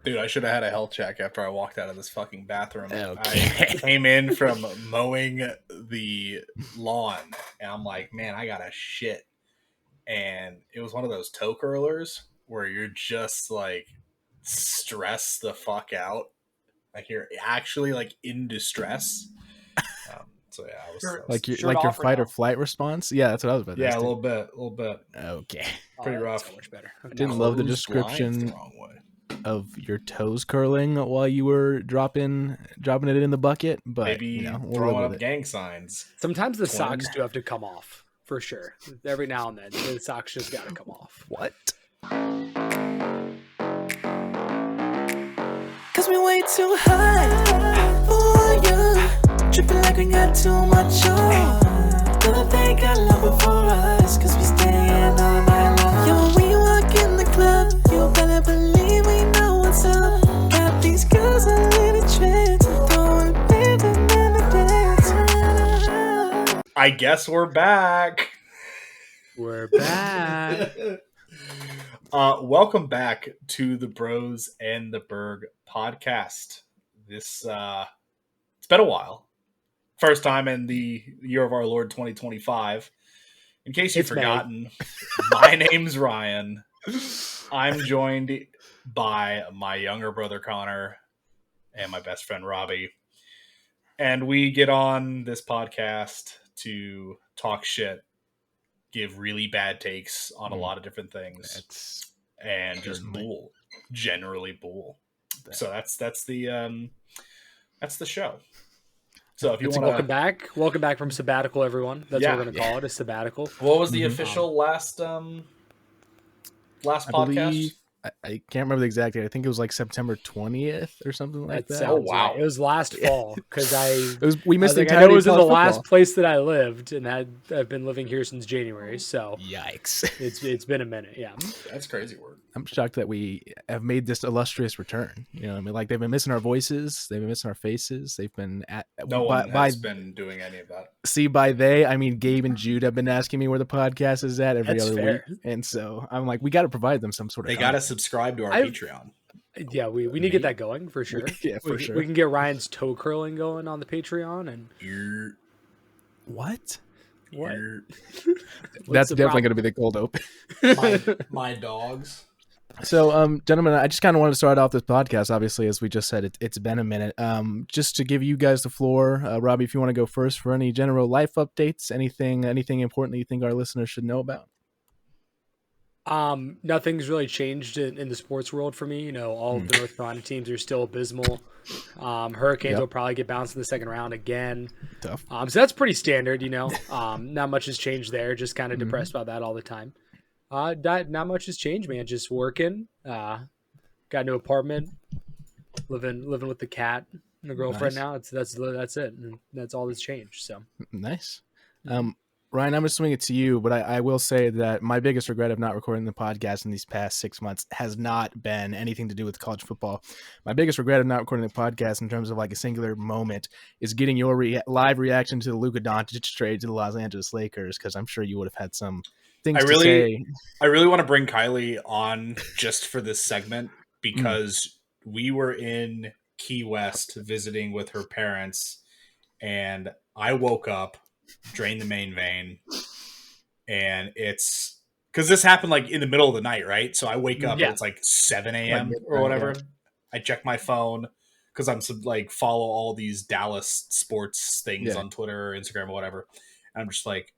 Dude, I should have had a health check after I walked out of this fucking bathroom. Okay. I came in from mowing the lawn, and I'm like, man, I got to shit. And it was one of those toe curlers where you're just like stressed the fuck out. Like you're actually like in distress. So yeah, I was like your fight or flight response. Yeah, that's what I was about to yeah, ask. a little bit. Okay. Pretty rough. So much better. Okay. Didn't love the description the wrong way. of your toes curling while you were dropping it in the bucket, but Maybe we'll throwing live up gang signs. Sometimes the socks do have to come off for sure. Every now and then, the socks just got to come off. What? Cause we way too high for you. Tripping like we got too much on. Never think I love it for us. Cause we staying all night long. Yo, when you walk in the club, you better believe we know what's up. Got these girls a little trance. Throwing rhythm in the dance. I guess we're back. We're back. Welcome back to the Bros and the Berg podcast. This it's been a while. First time in the year of our Lord 2025. In case you've forgotten, my name's Ryan. I'm joined by my younger brother Connor and my best friend Robbie. And we get on this podcast to talk shit, give really bad takes on a lot of different things, and just bull, generally bull. So that's the show. So if you want welcome back from sabbatical, everyone. That's what we're gonna call it, a sabbatical. What was the official last podcast? I can't remember the exact date. I think it was like September 20th or something like that. Oh wow! Right. It was last fall because we missed the I know it was in the last place that I lived, and I've been living here since January. So yikes! It's been a minute. Yeah, that's crazy work. I'm shocked that we have made this illustrious return. You know what I mean? Like they've been missing our voices, they've been missing our faces, they've been no one has been doing any of that. See, by they I mean Gabe and Jude have been asking me where the podcast is at every other week, and so I'm like, we got to provide them some sort of. They got to subscribe to our Patreon. Yeah, we need to get that going for sure. Sure. We can get Ryan's toe curling going on the Patreon and what? That's definitely going to be the cold open. my dogs. So, gentlemen, I just kind of wanted to start off this podcast. Obviously, as we just said, it's been a minute. Just to give you guys the floor, Robbie, if you want to go first for any general life updates, anything important that you think our listeners should know about. Nothing's really changed in the sports world for me. You know, all of the North Carolina teams are still abysmal. Hurricanes will probably get bounced in the second round again. Tough. So that's pretty standard, you know. Not much has changed there. Just kind of depressed about that all the time. Not much has changed, man. Just working. Got a new apartment. Living with the cat and the girlfriend now. That's it. And that's all that's changed. So nice. Ryan, I'm going to swing it to you, but I will say that my biggest regret of not recording the podcast in these past 6 months has not been anything to do with college football. My biggest regret of not recording the podcast in terms of like a singular moment is getting your live reaction to the Luka Doncic trade to the Los Angeles Lakers, because I'm sure you would have had some things to say. I really want to bring Kylie on just for this segment because we were in Key West visiting with her parents, and I woke up, drained the main vein, and it's because this happened like in the middle of the night, right? So I wake up and it's like 7 a.m. or whatever. I check my phone because I'm like follow all these Dallas sports things on Twitter, Instagram, or whatever. And I'm just like,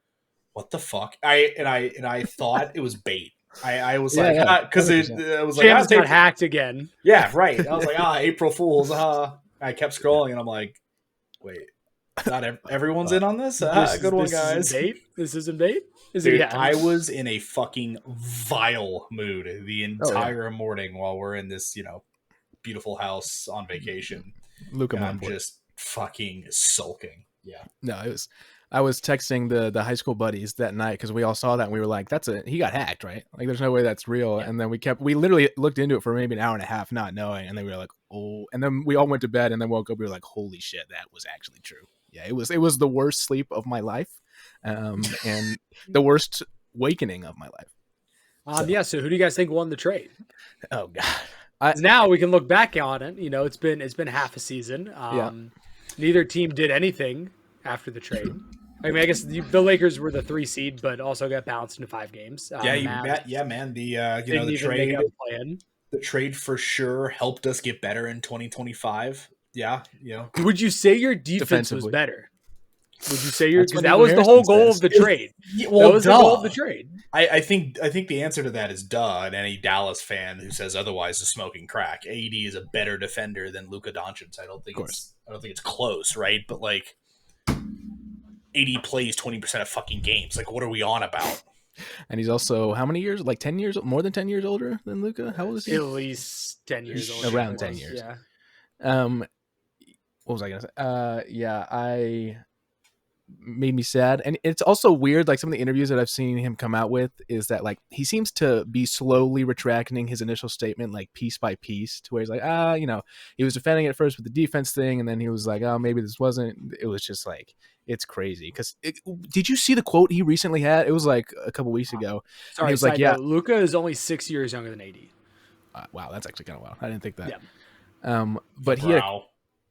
what the fuck? I thought it was bait. I was like, because it was like, James got hacked again. Yeah, right. I was like, April Fools. I kept scrolling, and I'm like, wait. Not everyone's in on this. Good one, guys. This isn't bait. Dude, I was in a fucking vile mood the entire morning while we're in this, beautiful house on vacation. Luka, I'm just fucking sulking. Yeah. No, I was texting the high school buddies that night because we all saw that and we were like, he got hacked, right? Like, there's no way that's real. Yeah. And then we literally looked into it for maybe an hour and a half, not knowing. And then we were like, oh, and then we all went to bed and then woke up. We were like, holy shit, that was actually true. Yeah, it was the worst sleep of my life, and the worst wakening of my life. So who do you guys think won the trade? Oh God, now we can look back on it. You know, it's been half a season. Neither team did anything after the trade. I mean, I guess the Lakers were the 3 seed, but also got bounced into 5 games. Man. The trade for sure helped us get better in 2025. Yeah, Would you say your defense was better? Would you say because that was Harrison the whole goal of the trade? That was the goal of the trade. I think the answer to that is duh. And any Dallas fan who says otherwise is smoking crack. AD is a better defender than Luka Doncic. I don't think it's close, right? But like, AD plays 20% of fucking games. Like, what are we on about? And he's also how many years? Like 10 years, more than 10 years older than Luka. How old is he? At least 10 years older. Around 10 years. Yeah. What was I gonna say? I made me sad, and it's also weird. Like some of the interviews that I've seen him come out with is that like he seems to be slowly retracting his initial statement, like piece by piece, to where he's like, he was defending it first with the defense thing, and then he was like, oh, maybe this wasn't. It was just like it's crazy. Because did you see the quote he recently had? It was like a couple weeks ago. Sorry, he was like, yeah, Luka is only 6 years younger than AD. Wow, that's actually kind of wild. I didn't think that. Yeah. But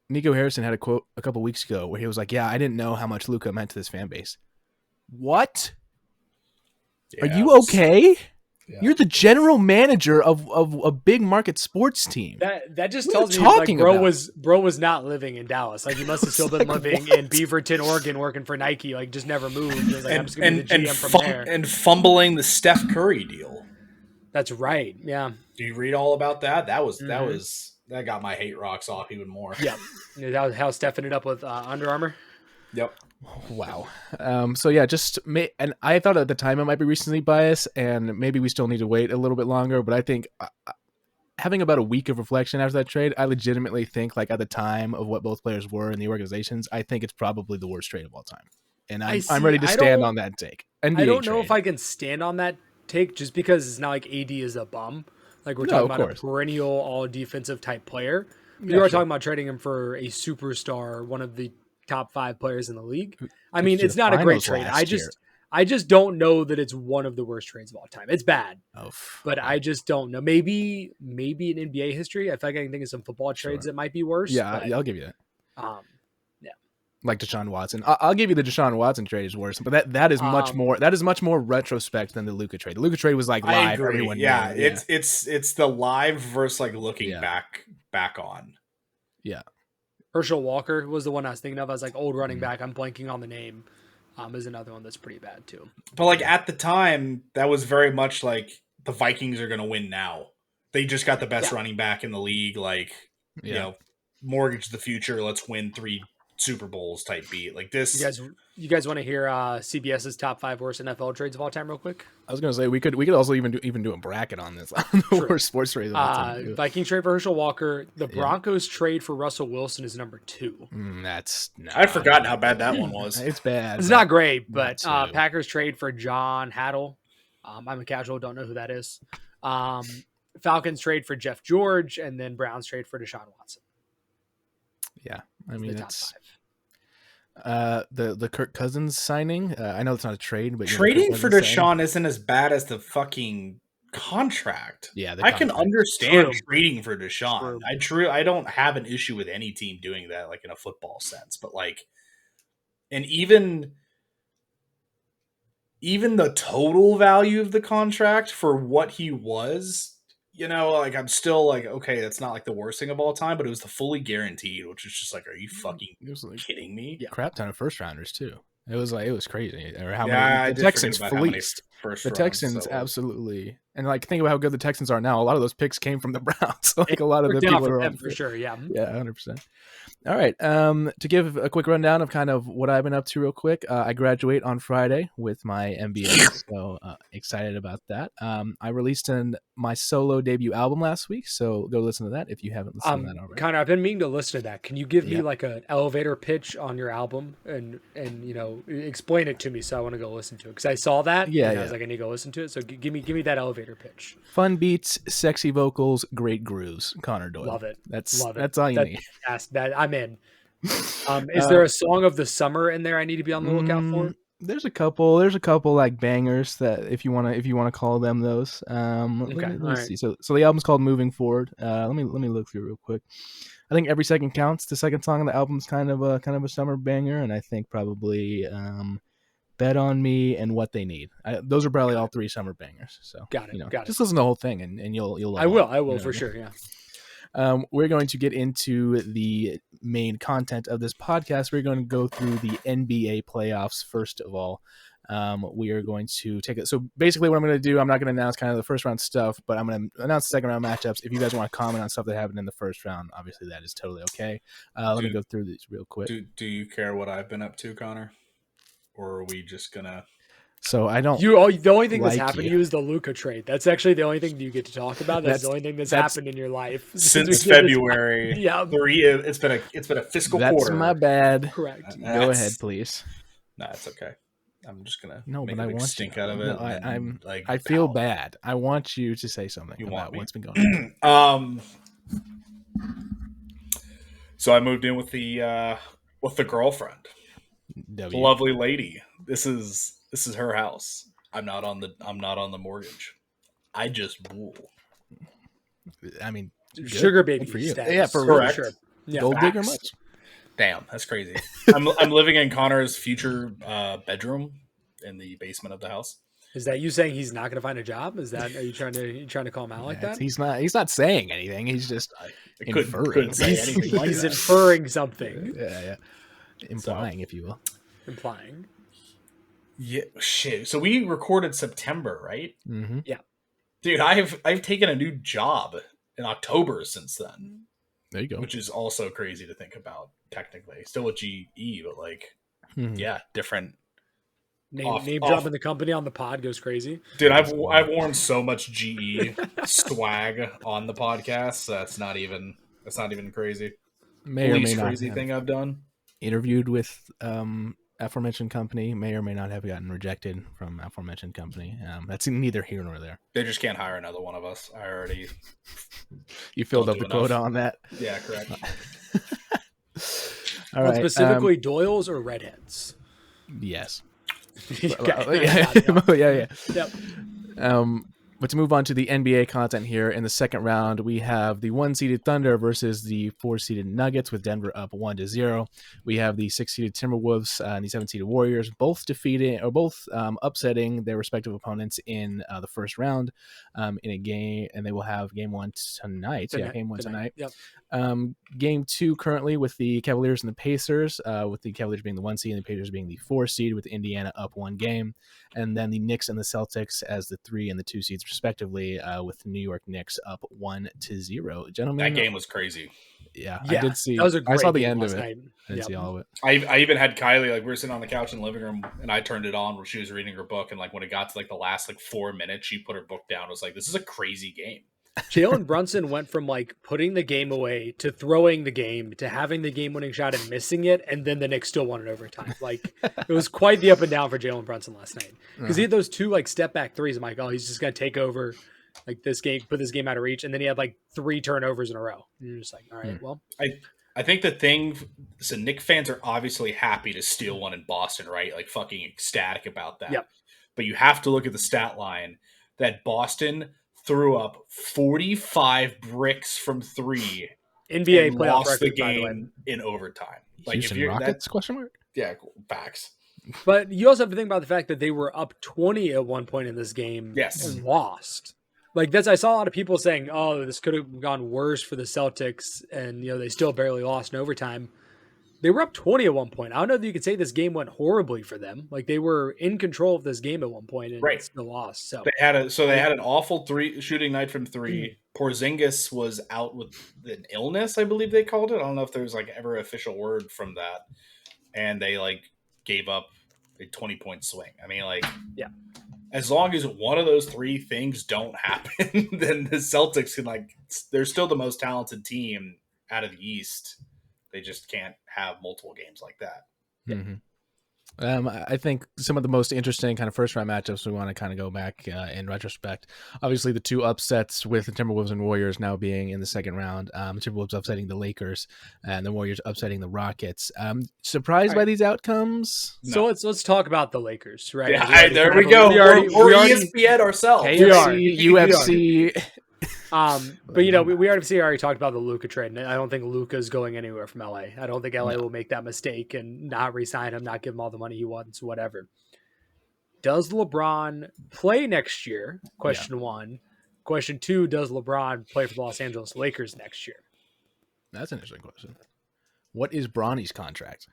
Nico Harrison had a quote a couple weeks ago where he was like, yeah, I didn't know how much Luka meant to this fan base. What? Are you okay? Yeah. You're the general manager of a big market sports team. That just tells me like bro was not living in Dallas. Like he must have still been living in Beaverton, Oregon, working for Nike. Like just never moved. He was like, I'm just gonna be the GM from there. And fumbling the Steph Curry deal. That's right. Yeah. Do you read all about that? That got my hate rocks off even more. Yeah. That was how Steph ended up with Under Armour. Yep. Wow. So yeah, and I thought at the time it might be recency bias, and maybe we still need to wait a little bit longer. But I think having about a week of reflection after that trade, I legitimately think, like at the time of what both players were in the organizations, I think it's probably the worst trade of all time. And I'm ready to stand on that take. NBA I don't know if I can stand on that take just because it's not like AD is a bum. Like we're talking about a perennial all defensive type player. You are talking about trading him for a superstar, one of the top 5 players in the league. I mean, it's not a great trade. I just don't know that it's one of the worst trades of all time. It's bad, but I just don't know. Maybe in NBA history, I feel like I can think of some football trades that might be worse. Yeah, I'll give you that. Like Deshaun Watson. I'll give you the Deshaun Watson trade is worse, but that is much more. That is much more retrospect than the Luka trade. The Luka trade was like live. Everyone knew. It's the live versus like looking back on. Yeah. Herschel Walker was the one I was thinking of. I was like old running back. I'm blanking on the name. Is another one that's pretty bad too. But like at the time, that was very much like the Vikings are going to win now. They just got the best running back in the league. Like mortgage the future. Let's win 3 Super Bowls type beat like this. You guys want to hear CBS's top 5 worst NFL trades of all time real quick? I was going to say we could also even do a bracket on this on the worst sports trades of all time. Vikings trade for Herschel Walker. The Broncos trade for Russell Wilson is number 2. I'd forgotten how bad that one was. It's bad. It's not great, but Packers trade for John Haddle. I'm a casual, don't know who that is. Falcons trade for Jeff George, and then Browns trade for Deshaun Watson. Yeah, I mean it's the Kirk Cousins signing. I know it's not a trade, but trading for Deshaun isn't as bad as the fucking contract. Yeah, I can understand trading for Deshaun. I don't have an issue with any team doing that, like in a football sense. But like, and even the total value of the contract for what he was. Like I'm still like, okay, that's not like the worst thing of all time, but it was the fully guaranteed, which is just like, are you fucking kidding me? Yeah. Crap ton of first rounders too. It was crazy. Or how many the Texans fleeced. The Texans absolutely, and like think about how good the Texans are now. A lot of those picks came from the Browns. Like a lot of the people are for sure. Yeah, 100%. All right. To give a quick rundown of kind of what I've been up to real quick, I graduate on Friday with my MBA, so excited about that. I released my solo debut album last week, so go listen to that if you haven't listened to that already. Connor, I've been meaning to listen to that. Can you give me like an elevator pitch on your album and explain it to me so I want to go listen to it? Because I saw that. I was like, I need to go listen to it. So give me that elevator pitch. Fun beats, sexy vocals, great grooves. Connor Doyle. Love it. That's all you need. I'm in. Is there a song of the summer in there I need to be on the lookout for? There's a couple like bangers that if you want to call them those. Let me see. So the album's called Moving Forward. Let me look through real quick. I think Every Second Counts. The second song on the album's kind of a summer banger, and I think probably Bet on Me and What They Need. Those are probably all three summer bangers. So got it. Just listen to the whole thing, and you'll love I will for sure. Yeah. We're going to get into the main content of this podcast. We're going to go through the NBA playoffs first of all. We are going to take it. So basically what I'm going to do, I'm not going to announce kind of the first round stuff, but I'm going to announce the second round matchups. If you guys want to comment on stuff that happened in the first round, obviously that is totally okay. Let me go through these real quick. Do you care what I've been up to, Connor? Or are we just going to... So I don't. The only thing that's happened to you is the Luka trade. That's actually the only thing you get to talk about. That's the only thing that's happened in your life since February. Yeah, it's been a fiscal quarter. That's my bad. Correct. Go ahead, please. No, it's okay. I'm just gonna but I want stink out of it. No, I feel bad. I want you to say something about what's been going on. So I moved in with the girlfriend, the lovely lady. This is her house. I'm not on the mortgage. I just rule. I mean, sugar baby for you. Status. Yeah, for correct. Sure. Yeah. Gold digger much. Damn, that's crazy. I'm living in Connor's future bedroom in the basement of the house. Is that you saying he's not going to find a job? Are you trying to call him out like that? He's not saying anything. He's just inferring. Couldn't say anything like he's that. inferring something. Yeah. Implying, if you will. Implying. Yeah, shit. So we recorded September, right? Mm-hmm. Yeah. Dude, I've taken a new job in October since then. There you go. Which is also crazy to think about, technically. Still with GE, but yeah, different. Name dropping the company on the pod goes crazy. Dude, I've worn so much GE swag on the podcast. So that's not even crazy. May or may not crazy thing I've done. Interviewed with aforementioned company, may or may not have gotten rejected from aforementioned company. That's neither here nor there. They just can't hire another one of us. I already. You filled up the quota on that. Yeah, correct. All right. Specifically, Doyle's or redheads. Yes. Yeah. Yep. But to move on to the NBA content here, in the second round, we have the 1-seeded Thunder versus the 4-seeded Nuggets, with Denver up 1-0. We have the 6-seeded Timberwolves and the 7-seeded Warriors, both upsetting their respective opponents in the first round in a game, and they will have game one tonight. Game one tonight. Yep. Game two currently with the Cavaliers and the Pacers, with the Cavaliers being the 1 seed and the Pacers being the 4 seed, with Indiana up 1 game. And then the Knicks and the Celtics as the 3 and the 2 seeds respectively, with New York Knicks up 1-0. Gentlemen, that game was crazy. Yeah, I did see. That was a great I saw the game end of it. night. I didn't see all of it. I even had Kylie, we were sitting on the couch in the living room, and I turned it on where she was reading her book, and when it got to the last 4 minutes, she put her book down. It was this is a crazy game. Jalen Brunson went from putting the game away to throwing the game to having the game-winning shot and missing it, and then the Knicks still won it overtime. It was quite the up and down for Jalen Brunson last night, because he had those 2 step-back threes. I'm he's just gonna take over this game, put this game out of reach, and then he had 3 turnovers in a row. And you're just all right, well. I think the thing, so Knicks fans are obviously happy to steal one in Boston, right? Fucking ecstatic about that. Yep. But you have to look at the stat line that Boston threw up 45 bricks from 3. NBA playoff lost record, the game in overtime. Houston Rockets? Question mark? Yeah, facts. But you also have to think about the fact that they were up 20 at one point in this game. Yes. And lost. I saw a lot of people saying, "Oh, this could have gone worse for the Celtics," and they still barely lost in overtime. They were up 20 at one point. I don't know if you could say this game went horribly for them. They were in control of this game at one point and still lost. So they had an awful 3 shooting night from 3. Porzingis was out with an illness, I believe they called it. I don't know if there's ever an official word from that. And they gave up a 20-point swing. As long as one of those 3 things don't happen, then the Celtics can they're still the most talented team out of the East. They just can't have multiple games like that. Mm-hmm. I think some of the most interesting kind of first round matchups we want to kind of go back in retrospect. Obviously, the two upsets with the Timberwolves and Warriors now being in the second round. Timberwolves upsetting the Lakers and the Warriors upsetting the Rockets. Surprised by these outcomes? So let's talk about the Lakers, right? Yeah, there we go. We're ESPN ourselves. KFC, UFC. But we already talked about the Luka trade, and I don't think Luka's going anywhere from LA. I don't think LA will make that mistake and not re-sign him, not give him all the money he wants, whatever. Does LeBron play next year? Question one. Question two, does LeBron play for the Los Angeles Lakers next year? That's an interesting question. What is Bronny's contract?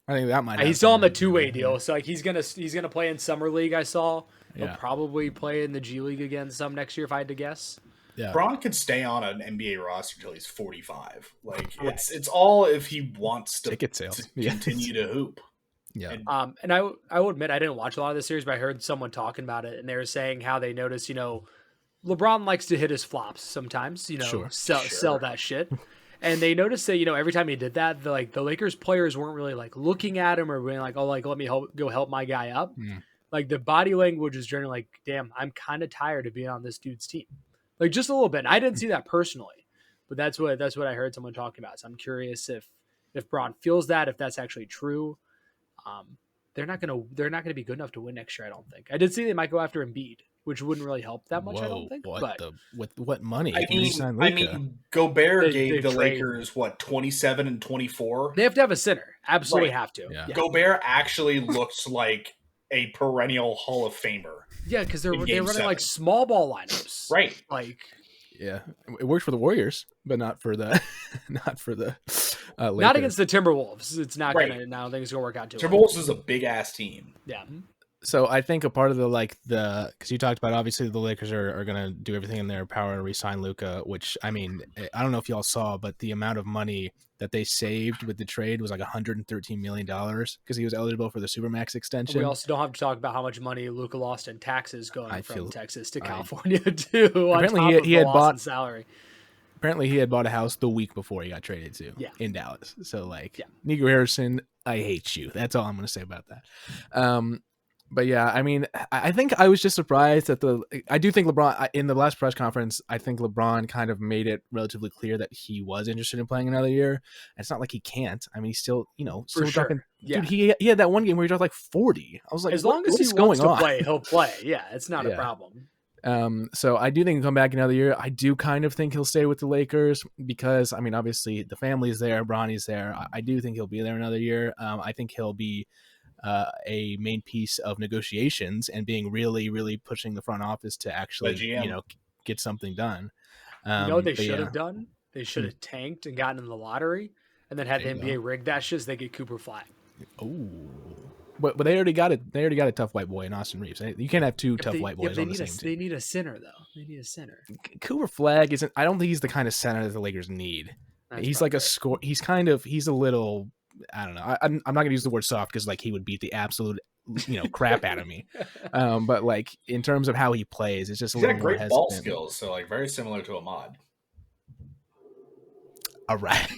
I think that might. He's still on the two-way deal, so like he's gonna play in summer league. I saw. He'll probably play in the G League again some next year, if I had to guess. Yeah. Braun could stay on an NBA roster until he's 45. Like it's all if he wants to continue to hoop. Yeah. And I will admit I didn't watch a lot of the series, but I heard someone talking about it, and they were saying how they noticed, LeBron likes to hit his flops sometimes, sell that shit. And they noticed that, every time he did that, the Lakers players weren't really like looking at him or being like, oh, like, let me go help my guy up. Mm. Like the body language is generally like, damn, I'm kind of tired of being on this dude's team. Like just a little bit. And I didn't see that personally, but that's what I heard someone talking about. So I'm curious if Braun feels that, if that's actually true. They're not gonna be good enough to win next year, I don't think. I did see they might go after Embiid, which wouldn't really help that much, I don't think. With what money? I mean, Gobert gave the Lakers 27 and 24. They have to have a center. Absolutely have to. Yeah. Gobert actually looks like a perennial Hall of Famer. Yeah, because they're running 7. Like small ball lineups. Right. Like yeah, it works for the Warriors, but not for the Lakers. Not against the Timberwolves. It's not gonna. I don't think it's gonna work out too. Timberwolves is a big ass team. Yeah. So I think a part of because you talked about obviously the Lakers are going to do everything in their power to re-sign Luka, which I mean, I don't know if y'all saw, but the amount of money that they saved with the trade was like $113 million because he was eligible for the Supermax extension. We also don't have to talk about how much money Luka lost in taxes going from Texas to California too. Apparently he had bought salary. Apparently he had bought a house the week before he got traded to in Dallas. So Nico Harrison, I hate you. That's all I'm going to say about that. But yeah, I mean, I think I was just surprised that I do think LeBron in the last press conference, I think LeBron kind of made it relatively clear that he was interested in playing another year. It's not like he can't. I mean, he's still, still dropping. Yeah. Dude, he had that one game where he dropped like 40. I was like, as long as he wants to play, he'll play. Yeah, it's not a problem. So I do think he'll come back another year. I do kind of think he'll stay with the Lakers because, I mean, obviously the family's there, Bronny's there. I do think he'll be there another year. I think he'll be a main piece of negotiations and being really, really pushing the front office to actually, get something done. What they should have done? They should have tanked and gotten in the lottery and then had the NBA rig that shit so they get Cooper Flag. Oh, but they already got it. They already got a tough white boy in Austin Reeves. You can't have two tough white boys on the same team. They need a center though. They need a center. Cooper Flag isn't. I don't think he's the kind of center that the Lakers need. He's like a score. He's a little. I don't know. I'm not gonna use the word soft because he would beat the absolute crap out of me. But in terms of how he plays, it's just a little more hesitant. He's got great ball skills, so very similar to Ahmad. All right.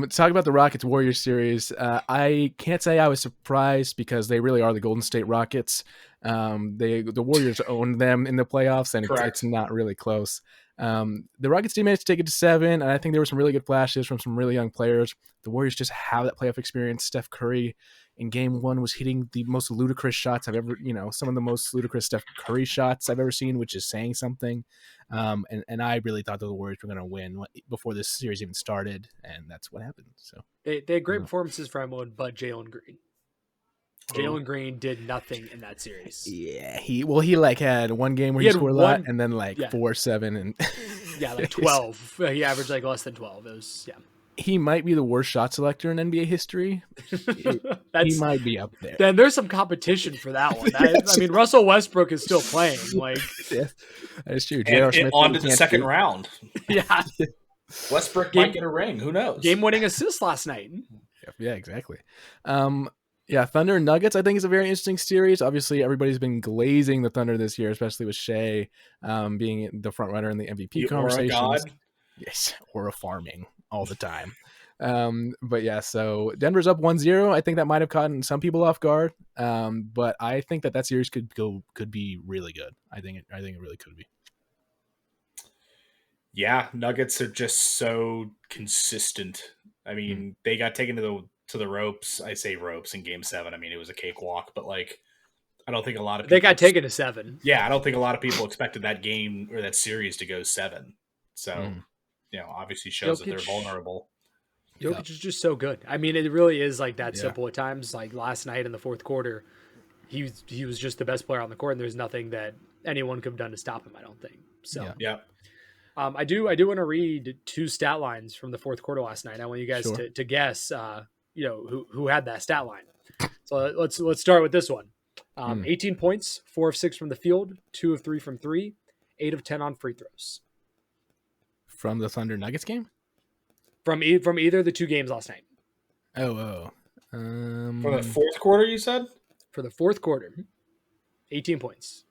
Talk about the Rockets Warriors series. I can't say I was surprised because they really are the Golden State Rockets. The Warriors owned them in the playoffs, and it's not really close. The Rockets did manage to take it to 7, and I think there were some really good flashes from some really young players. The Warriors just have that playoff experience. Steph Curry in game 1 was hitting the most ludicrous shots I've ever, some of the most ludicrous Steph Curry shots I've ever seen, which is saying something. And I really thought the Warriors were going to win before this series even started, and that's what happened. So they had great performances from everyone but Jalen Green. Jalen Green did nothing in that series. Yeah, he had one game where he scored a lot, and then 4, 7, and 12. He averaged less than 12. It was He might be the worst shot selector in NBA history. He might be up there. Then there's some competition for that one. I mean, Russell Westbrook is still playing. That is true. And on to the second round. Yeah, Westbrook might get a ring. Who knows? Game-winning assist last night. Yeah, exactly. Thunder and Nuggets, I think, is a very interesting series. Obviously, everybody's been glazing the Thunder this year, especially with Shea being the front runner in the MVP conversations. God. Yes, or a farming all the time. But yeah, so Denver's up 1-0. I think that might have caught some people off guard. But I think that series could be really good. I think it really could be. Yeah, Nuggets are just so consistent. I mean, they got taken to the ropes. I say ropes in Game 7. I mean, it was a cakewalk, but like, I don't think a lot of people They got taken to 7. Yeah, I don't think a lot of people expected that game or that series to go 7. So, obviously shows that they're vulnerable. Jokic is just so good. I mean, it really is like that simple at times. Like last night in the fourth quarter, he was just the best player on the court, and there's nothing that anyone could have done to stop him, I don't think. So yeah. I do want to read 2 stat lines from the fourth quarter last night. I want you guys to guess who had that stat line. So let's start with this one. 18 points, 4 of 6 from the field, 2 of 3 from 3, 8 of 10 on free throws. From the Thunder Nuggets game? From either of the 2 games last night. For the fourth quarter, you said? For the fourth quarter, 18 points.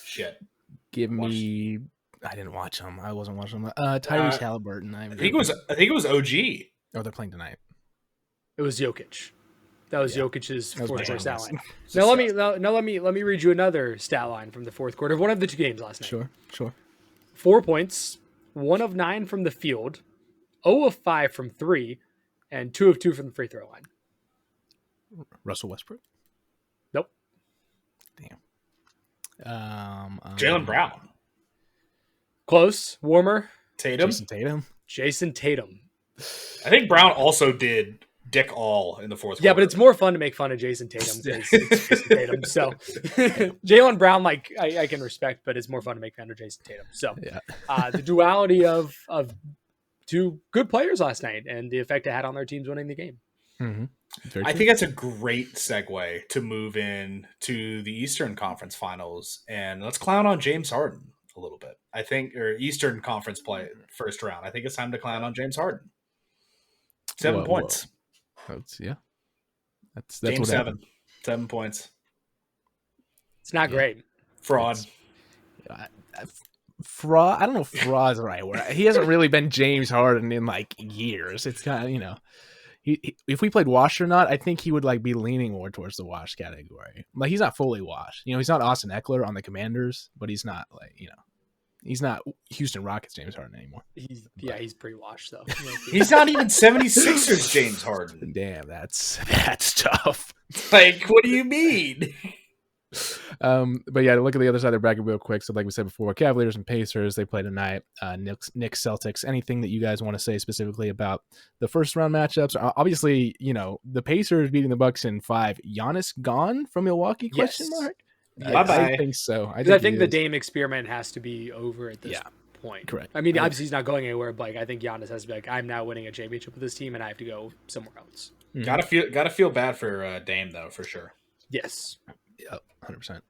Shit. Give me. I didn't watch them. I wasn't watching them. Tyrese Halliburton. I think it was OG. Oh, they're playing tonight. It was Jokic. That was Jokic's fourth quarter stat line. Now let me read you another stat line from the fourth quarter. One of the 2 games last night. Sure. 4 points, 1 of 9 from the field, 0 of 5 from 3, and 2 of 2 from the free throw line. Russell Westbrook? Nope. Damn. Jaylen Brown. Close. Warmer. Tatum. Jason Tatum. I think Brown also did Dick all in the fourth quarter. Yeah, but it's more fun to make fun of Jason Tatum because it's Jason Tatum. So Jaylen Brown, like I can respect, but it's more fun to make fun of Jason Tatum. So the duality of 2 good players last night and the effect it had on their teams winning the game. Mm-hmm. I think that's a great segue to move in to the Eastern Conference Finals, and let's clown on James Harden a little bit. I think, or Eastern Conference play first round. I think it's time to clown on James Harden. 7 points. That's Game 7. 7 points. It's not great. Fraud. Fraud. I don't know if fraud is the right word. He hasn't really been James Harden in like years. It's kind of, He, if we played washed or not, I think he would like be leaning more towards the washed category. Like he's not fully washed. He's not Austin Eckler on the Commanders, but he's not like, he's not Houston Rockets James Harden anymore. He's pretty washed though. He's not even 76ers James Harden. Damn, that's tough. Like, what do you mean? But yeah, to look at the other side of the bracket real quick. So like we said before, Cavaliers and Pacers, they play tonight. Knicks, Celtics. Anything that you guys want to say specifically about the first round matchups? Obviously, the Pacers beating the Bucks in 5. Giannis gone from Milwaukee? Question mark. Bye-bye. I think so. I think the Dame experiment has to be over at this point. Correct. I mean, obviously he's not going anywhere, but like, I think Giannis has to be like, I'm now winning a championship with this team, and I have to go somewhere else. Mm-hmm. Gotta feel bad for Dame though, for sure. Yes. Yep,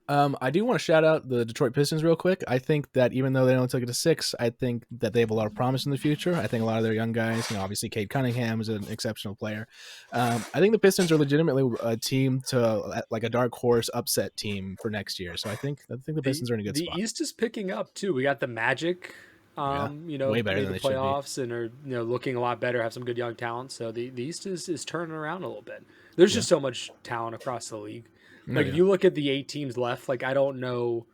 100%. I do want to shout out the Detroit Pistons real quick. I think that even though they only took it to 6, I think that they have a lot of promise in the future. I think a lot of their young guys, obviously Cade Cunningham is an exceptional player. I think the Pistons are legitimately a team to like a dark horse upset team for next year. So I think the Pistons are in a good spot. The East is picking up too. We got the Magic, way better than the playoffs and are looking a lot better. Have some good young talent. So the East is turning around a little bit. There's just so much talent across the league. Like if you look at the 8 teams left, like I don't know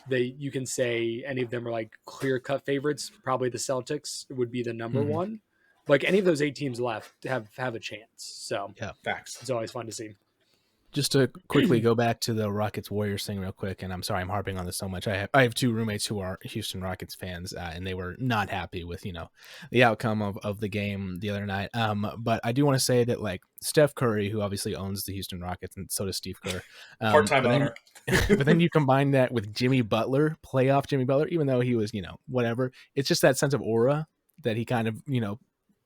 that you can say any of them are like clear cut favorites. Probably the Celtics would be the number one. Like any of those 8 teams left have a chance. So facts. It's always fun to see. Just to quickly go back to the Rockets Warriors thing real quick, and I'm sorry I'm harping on this so much. I have 2 roommates who are Houston Rockets fans, and they were not happy with the outcome of the game the other night. But I do want to say that like Steph Curry, who obviously owns the Houston Rockets, and so does Steve Kerr, part-time owner. But then you combine that with Jimmy Butler, playoff Jimmy Butler, even though he was whatever. It's just that sense of aura that he kind of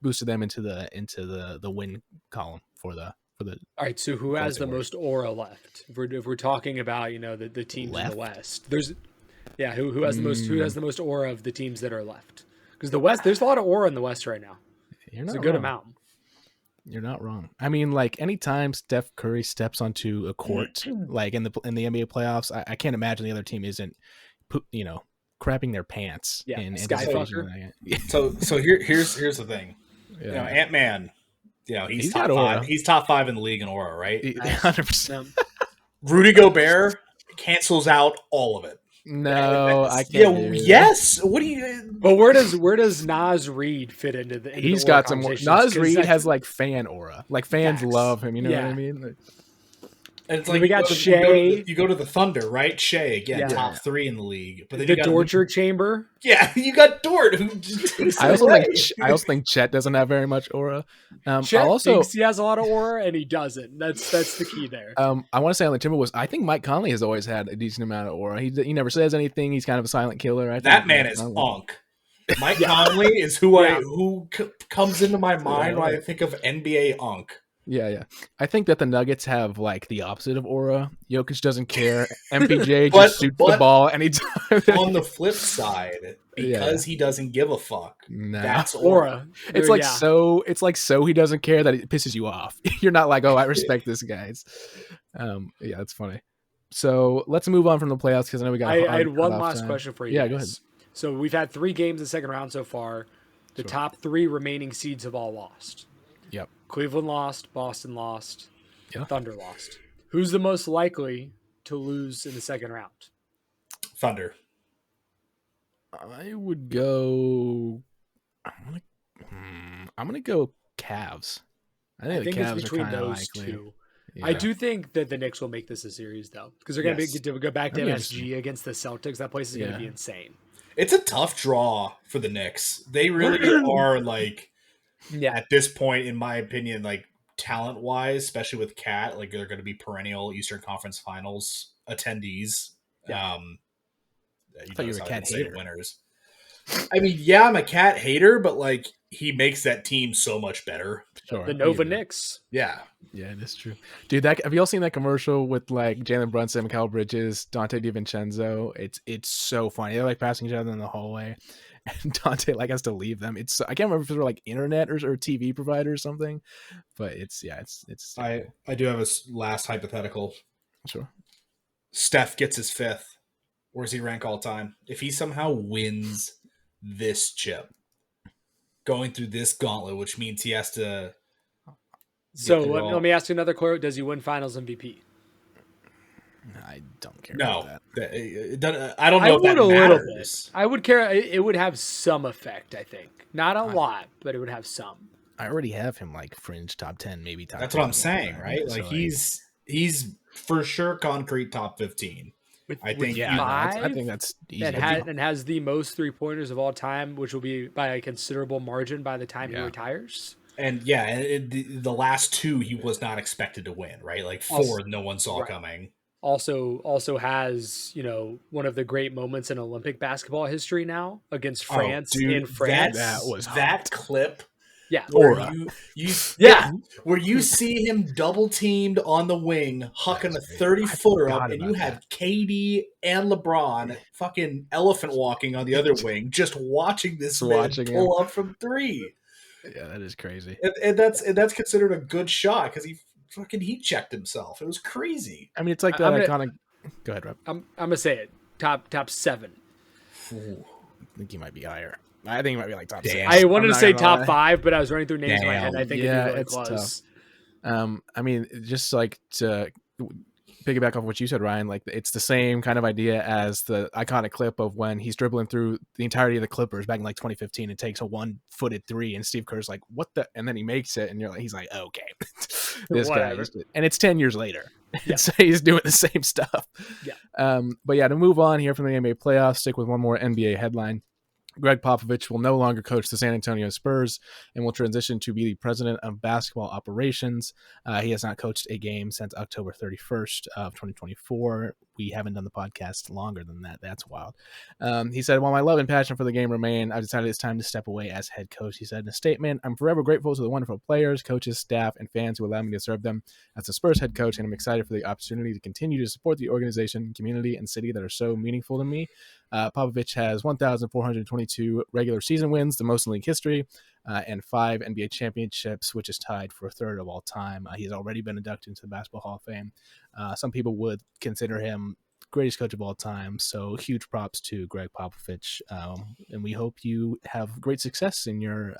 boosted them into the win column for the. All right, so who has the most aura left? If we're talking about the teams in the West, who has the most aura of the teams that are left? Because the West, there's a lot of aura in the West right now. It's a good amount. You're not wrong. I mean, like anytime Steph Curry steps onto a court, like in the NBA playoffs, I can't imagine the other team isn't, crapping their pants Yeah, in Skyfucker. anticipation. So here's the thing. Yeah. You know, Ant-Man, he's top got aura. 5. He's top 5 in the league in aura, right? 100%. Rudy Gobert cancels out all of it. No, I can't. Yeah, yes. What do you? But where does Nas Reed fit into the? He's the got some. Nas Reed like, has like fan aura. Like fans Facts. love him. You know what Yeah. I mean? Like, And it's We like you got go to- Shea. You go to the Thunder, right? Shea again, Yeah. top 3 in the league. But then the you got torture chamber. Yeah, you got Dort. Who just takes I it also away. think Chet doesn't have very much aura. Chet I'll also thinks he has a lot of aura, and he doesn't. That's the key there. I want to say on the Timberwolves, I think Mike Conley has always had a decent amount of aura. He never says anything. He's kind of a silent killer. I think That man Mike is Conley- Unk. Mike Conley is who Yeah. comes into my mind when I think of NBA Unk. Yeah. I think that the Nuggets have like the opposite of aura. Jokic doesn't care. MPJ But- just shoots the but- ball anytime. On the flip side, because he doesn't give a fuck, Nah. that's aura. It's like so he doesn't care that it pisses you off. You're not like, oh, I respect this guy. Yeah, that's funny. So let's move on from the playoffs because I know we got. I had one last question for you. Yeah, guys. go ahead. So we've had 3 games in the second round so far. The Sure. top 3 remaining seeds have all lost. Yep. Cleveland lost, Boston lost, Yeah. Thunder lost. Who's the most likely to lose in the second round? Thunder. I would go. I'm gonna go Cavs. I think the it's Cavs between are kind of those likely. two. Yeah. I do think that the Knicks will make this a series, though, because they're going Yes. to go back to That'd be MSG against the Celtics. That place is going to be insane. It's a tough draw for the Knicks. They really are like, at this point, in my opinion, like talent wise, especially with Cat, like they're going to be perennial Eastern Conference Finals attendees. Yeah. I thought you were a Cat hater. Winners. I mean, yeah, I'm a Cat hater, but like he makes that team so much better. Sure. The Nova Yeah. Knicks. Yeah. Yeah, that's true. Dude, have you all seen that commercial with like Jalen Brunson, Mikal Bridges, Dante DiVincenzo? It's so funny. They're like passing each other in the hallway, and Dante like has to leave them. I can't remember if they're like internet or TV provider or something, but it's. I do have a last hypothetical. Sure. Steph gets his 5th. Where does he rank all time? If he somehow wins this chip, going through this gauntlet, which means he has to. So through all- let me ask you another quote. Does he win Finals MVP? I don't care. No, about that. I don't know if that matters. I would care. It would have some effect, I think. Not a lot, but it would have some. I already have him like fringe top 10, maybe top. That's what 10 I'm saying, right? So, Like he's for sure concrete top 15. I think yeah, I 5 think that's easy. and has the most 3-pointers of all time, which will be by a considerable margin by the time he Yeah. retires. And yeah, the last 2 he was not expected to win, right? Like 4 Also- no one saw right. coming. Also has, one of the great moments in Olympic basketball history now against France dude, in France. that was that clip Yeah. where you Yeah. where you see him double teamed on the wing, hucking a 30-footer up, forgot and you about have KD and LeBron fucking elephant walking on the other wing, just watching this man pull up from 3. Yeah, that is crazy. And that's considered a good shot because he fucking heat checked himself. It was crazy. I mean, it's like that I'm iconic. Go ahead, Rob. I'm gonna say it. Top 7. I think he might be higher. I think he might be like top Damn. 6. I wanted I'm to not say gonna top lie. 5, but I was running through names in my Damn. head. I think Yeah, it'd be really it's close. I mean, just like to piggyback off what you said, Ryan, like it's the same kind of idea as the iconic clip of when he's dribbling through the entirety of the Clippers back in like 2015 and takes a 1-footed 3 and Steve Kerr's like, what the, and then he makes it and you're like, he's like, okay, this guy Whatever. and it's 10 years later. Yeah. So he's doing the same stuff. Yeah. But yeah, to move on here from the NBA playoffs, stick with one more NBA headline. Greg Popovich will no longer coach the San Antonio Spurs and will transition to be the president of basketball operations. He has not coached a game since October 31st of 2024. We haven't done the podcast longer than that. That's wild. He said, while my love and passion for the game remain, I've decided it's time to step away as head coach. He said in a statement, I'm forever grateful to the wonderful players, coaches, staff, and fans who allow me to serve them as the Spurs head coach, and I'm excited for the opportunity to continue to support the organization, community, and city that are so meaningful to me. Popovich has 1,422 regular season wins, the most in league history, and 5 NBA championships, which is tied for 3rd of all time. He's already been inducted into the Basketball Hall of Fame. Some people would consider him greatest coach of all time. So huge props to Greg Popovich, and we hope you have great success in your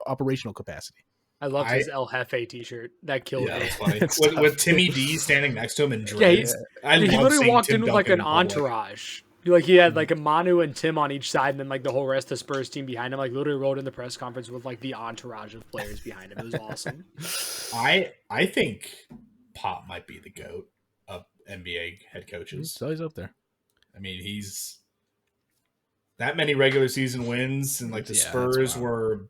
operational capacity. I loved his El Jefe t-shirt. That killed Yeah, me. that's funny. It's with, tough. with Timmy D standing next to him in Yeah, dreads. I he love literally seeing walked Tim in with like an Duncan in public. entourage. He had like a Manu and Tim on each side, and then like the whole rest of the Spurs team behind him. Like literally rode in the press conference with like the entourage of players behind him. It was awesome. I think Pop might be the GOAT of NBA head coaches. He's always up there. I mean, he's that many regular season wins, and like the Spurs were.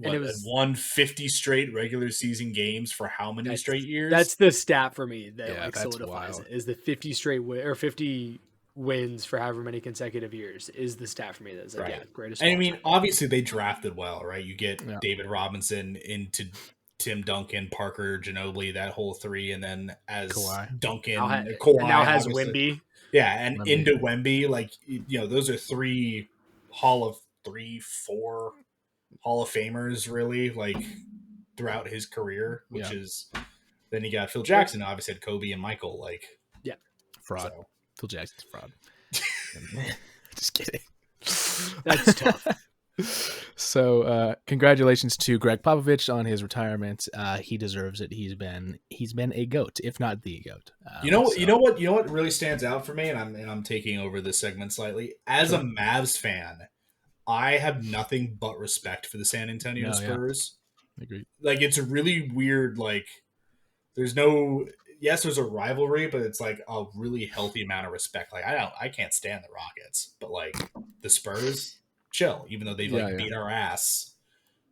And it was 150 straight regular season games for how many straight years? That's the stat for me that that's solidifies wild. it. Is the 50 straight or 50 wins for however many consecutive years is the stat for me. That's like, right. Greatest. And I mean, obviously they drafted well, right? You get Yeah. David Robinson into Tim Duncan, Parker, Ginobili, that whole three, and then as Kawhi. Duncan, Kawhi now has obviously. Wemby. Yeah, and Wemby. into Wemby, like those are 4 Hall of Famers, really, like throughout his career, which is. Then you got Phil Jackson, obviously had Kobe and Michael, like Fraud. So. Phil Jackson's fraud. Just kidding. That's tough. So, congratulations to Greg Popovich on his retirement. He deserves it. He's been a GOAT, if not the GOAT. You know what really stands out for me, and I'm taking over this segment slightly. As a Mavs fan, I have nothing but respect for the San Antonio Spurs. I agree. Like, it's a really weird, like, there's a rivalry, but it's like a really healthy amount of respect. Like, I can't stand the Rockets, but like the Spurs, chill, even though they've beat our ass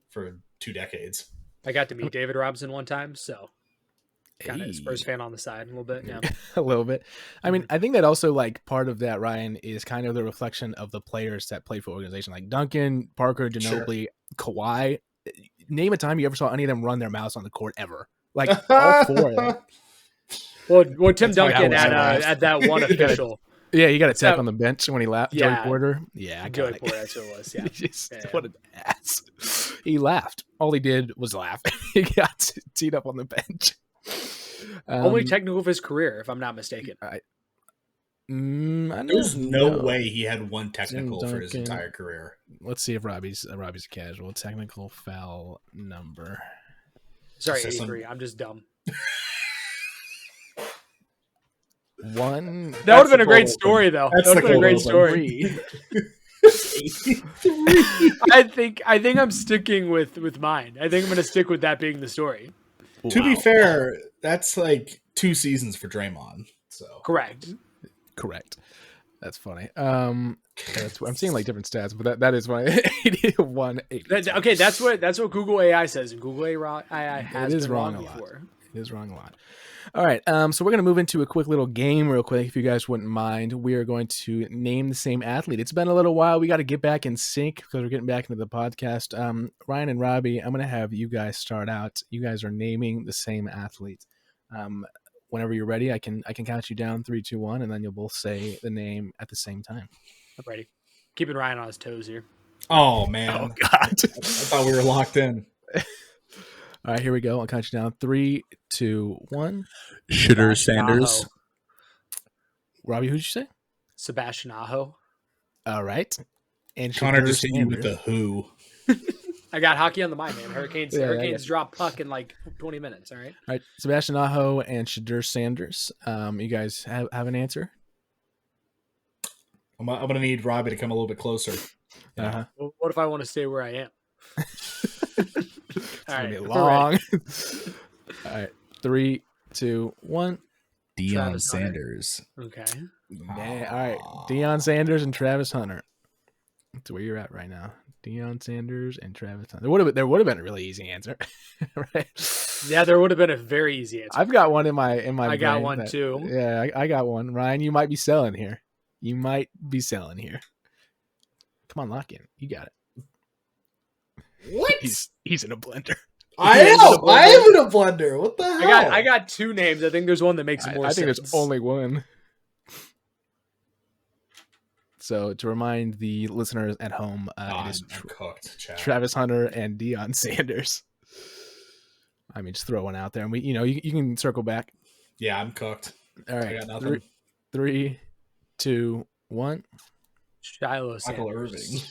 for 2 decades. I got to meet David Robinson one time, so kind of Spurs fan on the side a little bit. Yeah, a little bit. I mean, I think that also like part of that, Ryan, is kind of the reflection of the players that play for the organization, like Duncan, Parker, Ginobili, Kawhi. Name a time you ever saw any of them run their mouths on the court ever. Like all 4 of them. Well, Tim Duncan at that one official. Yeah, he got a tech on the bench when he laughed. Yeah. Joey Porter. Yeah, Joey Porter, that's what it was. Yeah. What an ass. He laughed. All he did was laugh. He got teed up on the bench. Only technical of his career, if I'm not mistaken. There's no way he had one technical for his entire career. Let's see if Robbie's a casual. Technical foul number. Sorry, 83. I'm just dumb. One. That would have been a great story, though. That would have been a great story. I think I'm sticking with mine. I think I'm going to stick with that being the story. Wow. To be fair, that's like 2 seasons for Draymond. So Correct. That's funny. I'm seeing like different stats, but that is my 81. Okay, that's what Google AI says, and Google AI has been wrong before. It is wrong a lot. All right, so we're going to move into a quick little game real quick, if you guys wouldn't mind. We are going to name the same athlete. It's been a little while. We got to get back in sync because we're getting back into the podcast. Ryan and Robbie, I'm going to have you guys start out. You guys are naming the same athlete. Whenever you're ready, I can count you down 3, 2, 1, and then you'll both say the name at the same time. I'm ready. Keeping Ryan on his toes here. Oh man! Oh God! I thought we were locked in. All right, here we go. I'll count you down. 3, 2, 1. Shitter Sanders. Aho. Robbie, who'd you say? Sebastian Aho. All right. And Connor Shadur just hit you with Sanders. the who. I got hockey on the mind, man. Hurricanes drop puck in like 20 minutes. All right. All right, Sebastian Aho and Shadur Sanders. You guys have an answer? I'm gonna need Robbie to come a little bit closer. Uh-huh. Well, what if I want to stay where I am? All right, long. All right, 3, 2, 1. Deion Travis Hunter. Sanders. Okay. Man, all right, Deion Sanders and Travis Hunter. That's where you're at right now. Deion Sanders and Travis Hunter. There would have been a really easy answer, right? Yeah, there would have been a very easy answer. I've got one in my. I got one too. Yeah, I got one. Ryan, you might be selling here. Come on, lock in. You got it. What? He's in a blender. I am in a blender. What the hell? I got 2 names. I think there's one that makes more I sense. think there's only one. So to remind the listeners at home, it is I'm cooked, Chad. Travis Hunter and Deion Sanders. I mean, just throw one out there, and you can circle back. Yeah, I'm cooked. All I right. got nothing. 3, 2, 1. Shiloh Michael Sanders. Irving.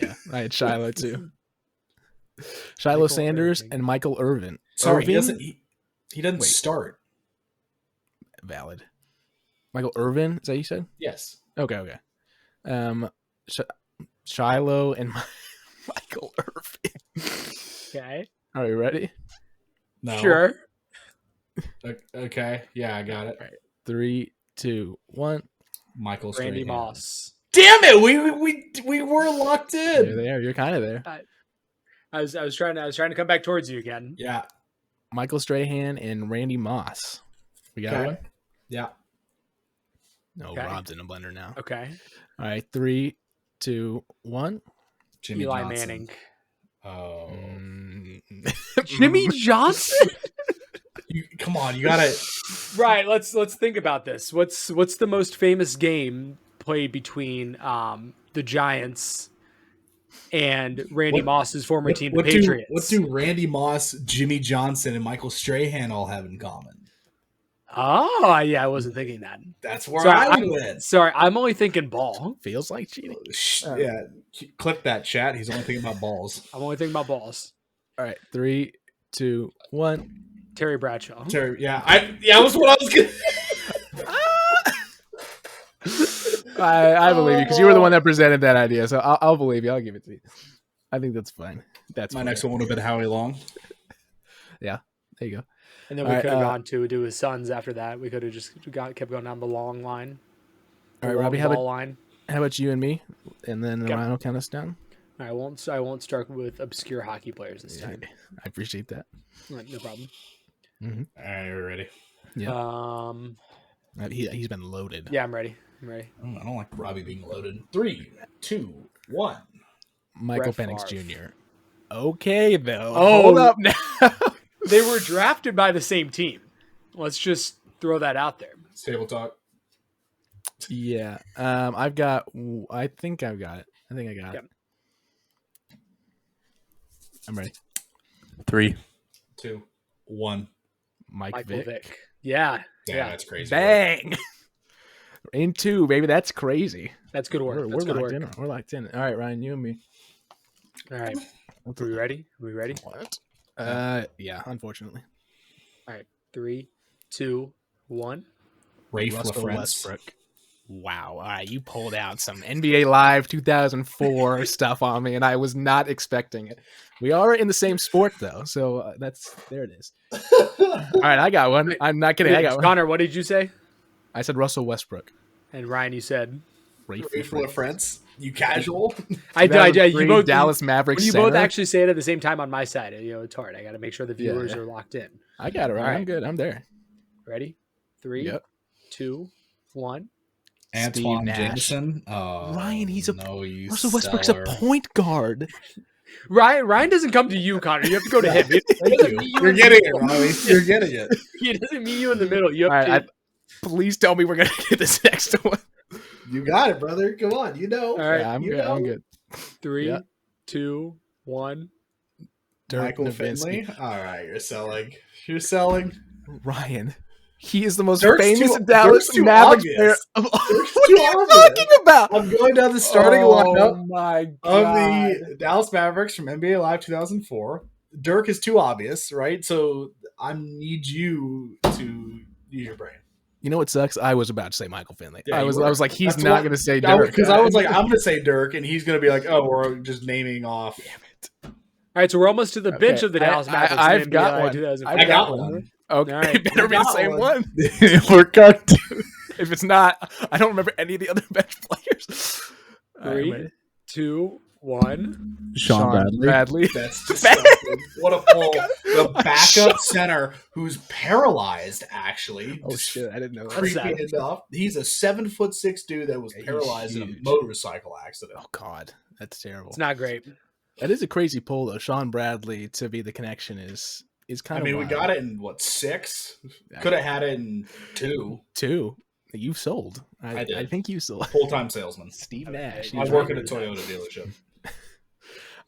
Yeah, I had Shiloh too. Shiloh Michael Sanders Irving. and Michael Irvin. Sorry, he Irving? doesn't. He doesn't Wait. start. Valid. Michael Irvin, is that you said? Yes. Okay. Shiloh and Michael Irvin. Okay. Are you ready? No. Sure. Okay. Yeah, I got it. 3, 2, 1. Michael Randy Strahan. Moss. Damn it! We were locked You're in. there. You're kind of there. I was trying to come back towards you again. Yeah. Michael Strahan and Randy Moss. We got Okay. one? Yeah. No, Okay. Rob's in a blender now. Okay. All right. 3, 2, 1. Jimmy Eli Johnson. Manning. Oh. Jimmy Johnson. Come on, you gotta. Right. Let's think about this. What's the most famous game played between the Giants and Randy Moss's former team, the Patriots? What do Randy Moss, Jimmy Johnson, and Michael Strahan all have in common? Oh, yeah, I wasn't thinking that. That's where Sorry, I I'm- went. Sorry, I'm only thinking ball. Feels like cheating. Yeah, click that chat. He's only thinking about balls. I'm only thinking about balls. All right. 3, 2, 1. Terry Bradshaw. Terry, that was what I was gonna. I believe you because you were the one that presented that idea. So I'll believe you. I'll give it to you. I think that's fine. That's My fine. next one would have been Howie Long. There you go. And then All we right, could have gone to do his sons after that. We could have just kept going down the long line. All right, The Robbie. long ball line. How about you and me? And then Okay. Ryan will count us down. I won't start with obscure hockey players this time. I appreciate that. All right, no problem. All right, you're ready. Yeah. He's been loaded. Yeah, I'm ready. I I don't like Robbie being loaded. 3, 2, 1. Michael Brett Penix Favre. Jr. Okay, though. Oh. Hold up now. They were drafted by the same team. Let's just throw that out there. Stable talk. Yeah. I think I've got it. I think I got Yep. it. I'm ready. 3, 2, 1. Michael Vick. Yeah. Damn, Yeah. that's crazy. Bang. In 2, baby. That's crazy. That's good work. We're That's good locked work. in. We're locked in. All right, Ryan, you and me. All right. Are we ready? What? Yeah, unfortunately. All right. 3, 2, 1. Rafe Russell LaFrance. Westbrook. Wow. All right, you pulled out some NBA Live 2004 stuff on me, and I was not expecting it. We are in the same sport, though, so there it is. All right, I got one. I'm not kidding. I got one. Connor, what did you say? I said Russell Westbrook. And Ryan, you said Rafe LaFrance. You casual? I did. You 2003 both Dallas Mavericks. When you both center. actually say it at the same time on my side, it's hard. I got to make sure the viewers Yeah. are locked in. I got it right. All right. I'm good. I'm there. Ready? 3, Yep. 2, 1. Antoine Nash. Jameson. Oh, Ryan, he's a no, you Russell Westbrook's a seller. point guard. Ryan doesn't come to you, Connor. You have to go to him. Thank you. You're getting it, Robbie. You're getting it. He doesn't meet you in the middle. You All have right, to. please tell me we're gonna get this next one. You got it, brother. Come on. You know. All right. Yeah, I'm you good. know. I'm good. 3, Yeah. 2, 1. Dirk Michael Nowitzki. Finley. All right, you're selling. You're selling. Ryan. He is the most Dirk's famous too- Dallas Dirk's too Mavericks obvious. player. Of all. Dirk's What too are you obvious. talking about? I'm going down the starting lineup my of god! the Dallas Mavericks from NBA Live 2004. Dirk is too obvious, right? So I need you to use your brain. You know what sucks? I was about to say Michael Finley. Yeah, I you was were. like, he's That's not why- going to say Dirk Because I was like, I'm going to say Dirk, and he's going to be like, oh, we're just naming off. All right, so we're almost to the bench Okay, of the Dallas Mavericks. in I've NBA got Live one. 2004. I got one. Okay, All right. it better be the got same one. one. We're cooked. If it's not, I don't remember any of the other bench players. All right, I'm 3, ready. 2, 1. Sean Bradley. That's disgusting. What a pull. The backup center who's paralyzed, actually. Oh shit! I didn't know that. That's Creepy sad. enough. He's a 7'6" dude that was Yeah, he's paralyzed in a huge. motorcycle accident. Oh god, that's terrible. It's not great. That is a crazy pull though. Sean Bradley to be the connection is kind I of. mean, we got it in what, 6? Could have had it in 2. 2. You sold. I did. I think you sold. Full-time salesman. Steve Nash. I work at a Toyota dealership.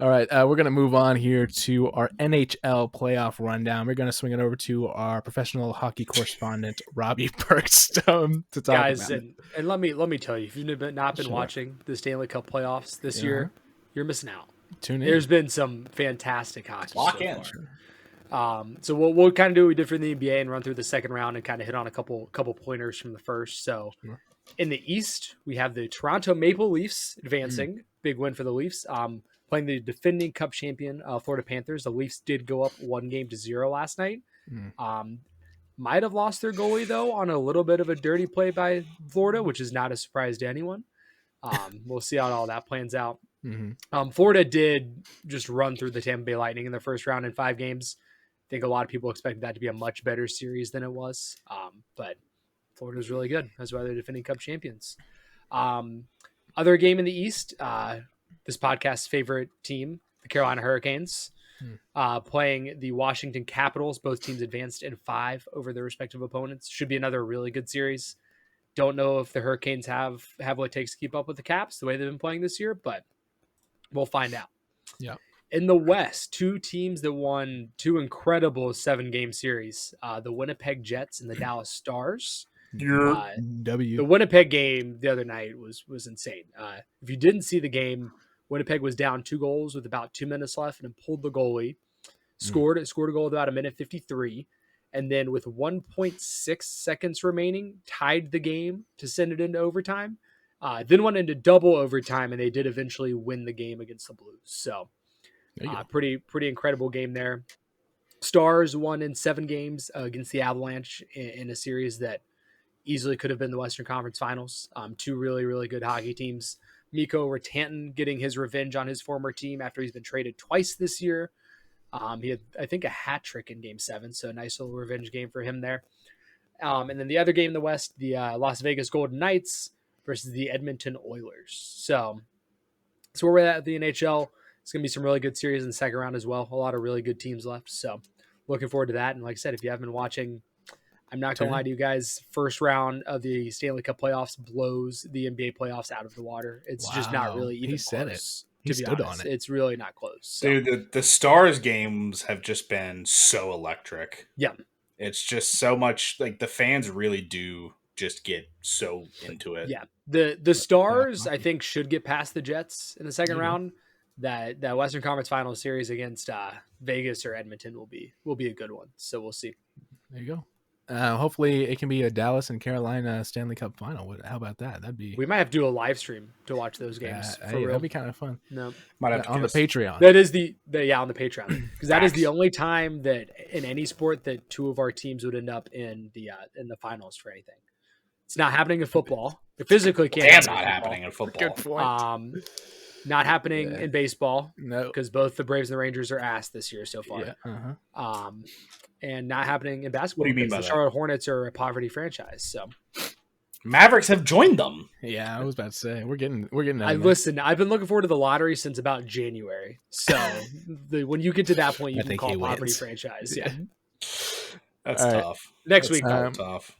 All right, we're going to move on here to our NHL playoff rundown. We're going to swing it over to our professional hockey correspondent, Robbie Bergstone, to talk Guys, about it. and let me tell you, if you've not been Sure. watching the Stanley Cup playoffs this year, you're missing out. Tune in. There's been some fantastic hockey. Lock so in. far. So we'll kind of do what we did for the NBA and run through the second round and kind of hit on a couple pointers from the first. So in the East, we have the Toronto Maple Leafs advancing. Big win for the Leafs. Playing the defending Cup champion Florida Panthers. The Leafs did go up 1-0 last night. Might have lost their goalie, though, on a little bit of a dirty play by Florida, which is not a surprise to anyone. We'll see how all that plans out. Florida did just run through the Tampa Bay Lightning in the first round in 5 games. I think a lot of people expected that to be a much better series than it was. But Florida's really good. That's why they're defending Cup champions. Other game in the East, this podcast's favorite team, the Carolina Hurricanes, playing the Washington Capitals. Both teams advanced in 5 over their respective opponents. Should be another really good series. Don't know if the Hurricanes have what it takes to keep up with the Caps the way they've been playing this year, but we'll find out. Yeah. In the West, 2 teams that won 2 incredible 7-game series, the Winnipeg Jets and the Dallas Stars. The Winnipeg game the other night was insane. If you didn't see the game, Winnipeg was down 2 goals with about 2 minutes left and pulled the goalie, scored a goal with about 1:53, and then with 1.6 seconds remaining, tied the game to send it into overtime. Then went into double overtime, and they did eventually win the game against the Blues. So pretty incredible game there. Stars won in 7 games against the Avalanche in a series that easily could have been the Western Conference Finals. 2 really, really good hockey teams. Mikko Rantanen getting his revenge on his former team after he's been traded twice this year. He had, I think, a hat trick in Game 7, so a nice little revenge game for him there. And then the other game in the West, the Las Vegas Golden Knights versus the Edmonton Oilers. So where we're at the NHL. It's going to be some really good series in the second round as well. A lot of really good teams left. So looking forward to that. And like I said, if you haven't been watching, I'm not going to lie to you guys, first round of the Stanley Cup playoffs blows the NBA playoffs out of the water. It's just not really even close. He stood on it. It's really not close. So. Dude, the Stars games have just been so electric. Yeah. It's just so much, like, the fans really do just get so into it. Yeah. The Stars, I think, should get past the Jets in the second round. That Western Conference Finals series against Vegas or Edmonton will be a good one. So we'll see. There you go. Hopefully it can be a Dallas and Carolina Stanley Cup final. How about that? We might have to do a live stream to watch those games. That'd be kind of fun. No, might have to on the Patreon. That is on the Patreon, because that is the only time that in any sport that 2 of our teams would end up in the finals for anything. It's not happening in football. It physically can't. It's not happening in football. Good point. Not happening in baseball. No, because both the Braves and the Rangers are ass this year so far. Yeah. And not happening in basketball. What do you mean by the that? Charlotte Hornets are a poverty franchise. So Mavericks have joined them. Yeah, I was about to say we're getting. Listen, I've been looking forward to the lottery since about January. So when you get to that point, you can call it poverty franchise. Yeah, that's tough. Next week, tough.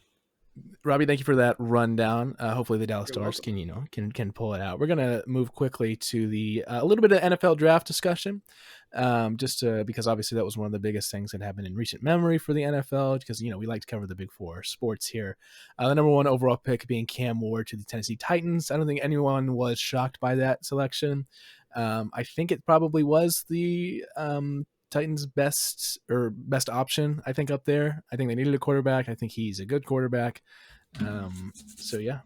Robbie, thank you for that rundown. Hopefully the Dallas Stars can pull it out. We're gonna move quickly to the a little bit of NFL draft discussion, because obviously that was one of the biggest things that happened in recent memory for the NFL. Because we like to cover the big 4 sports here. The number 1 overall pick being Cam Ward to the Tennessee Titans. I don't think anyone was shocked by that selection. I think it probably was the Titans' best option, I think, up there. I think they needed a quarterback. I think he's a good quarterback. So yeah,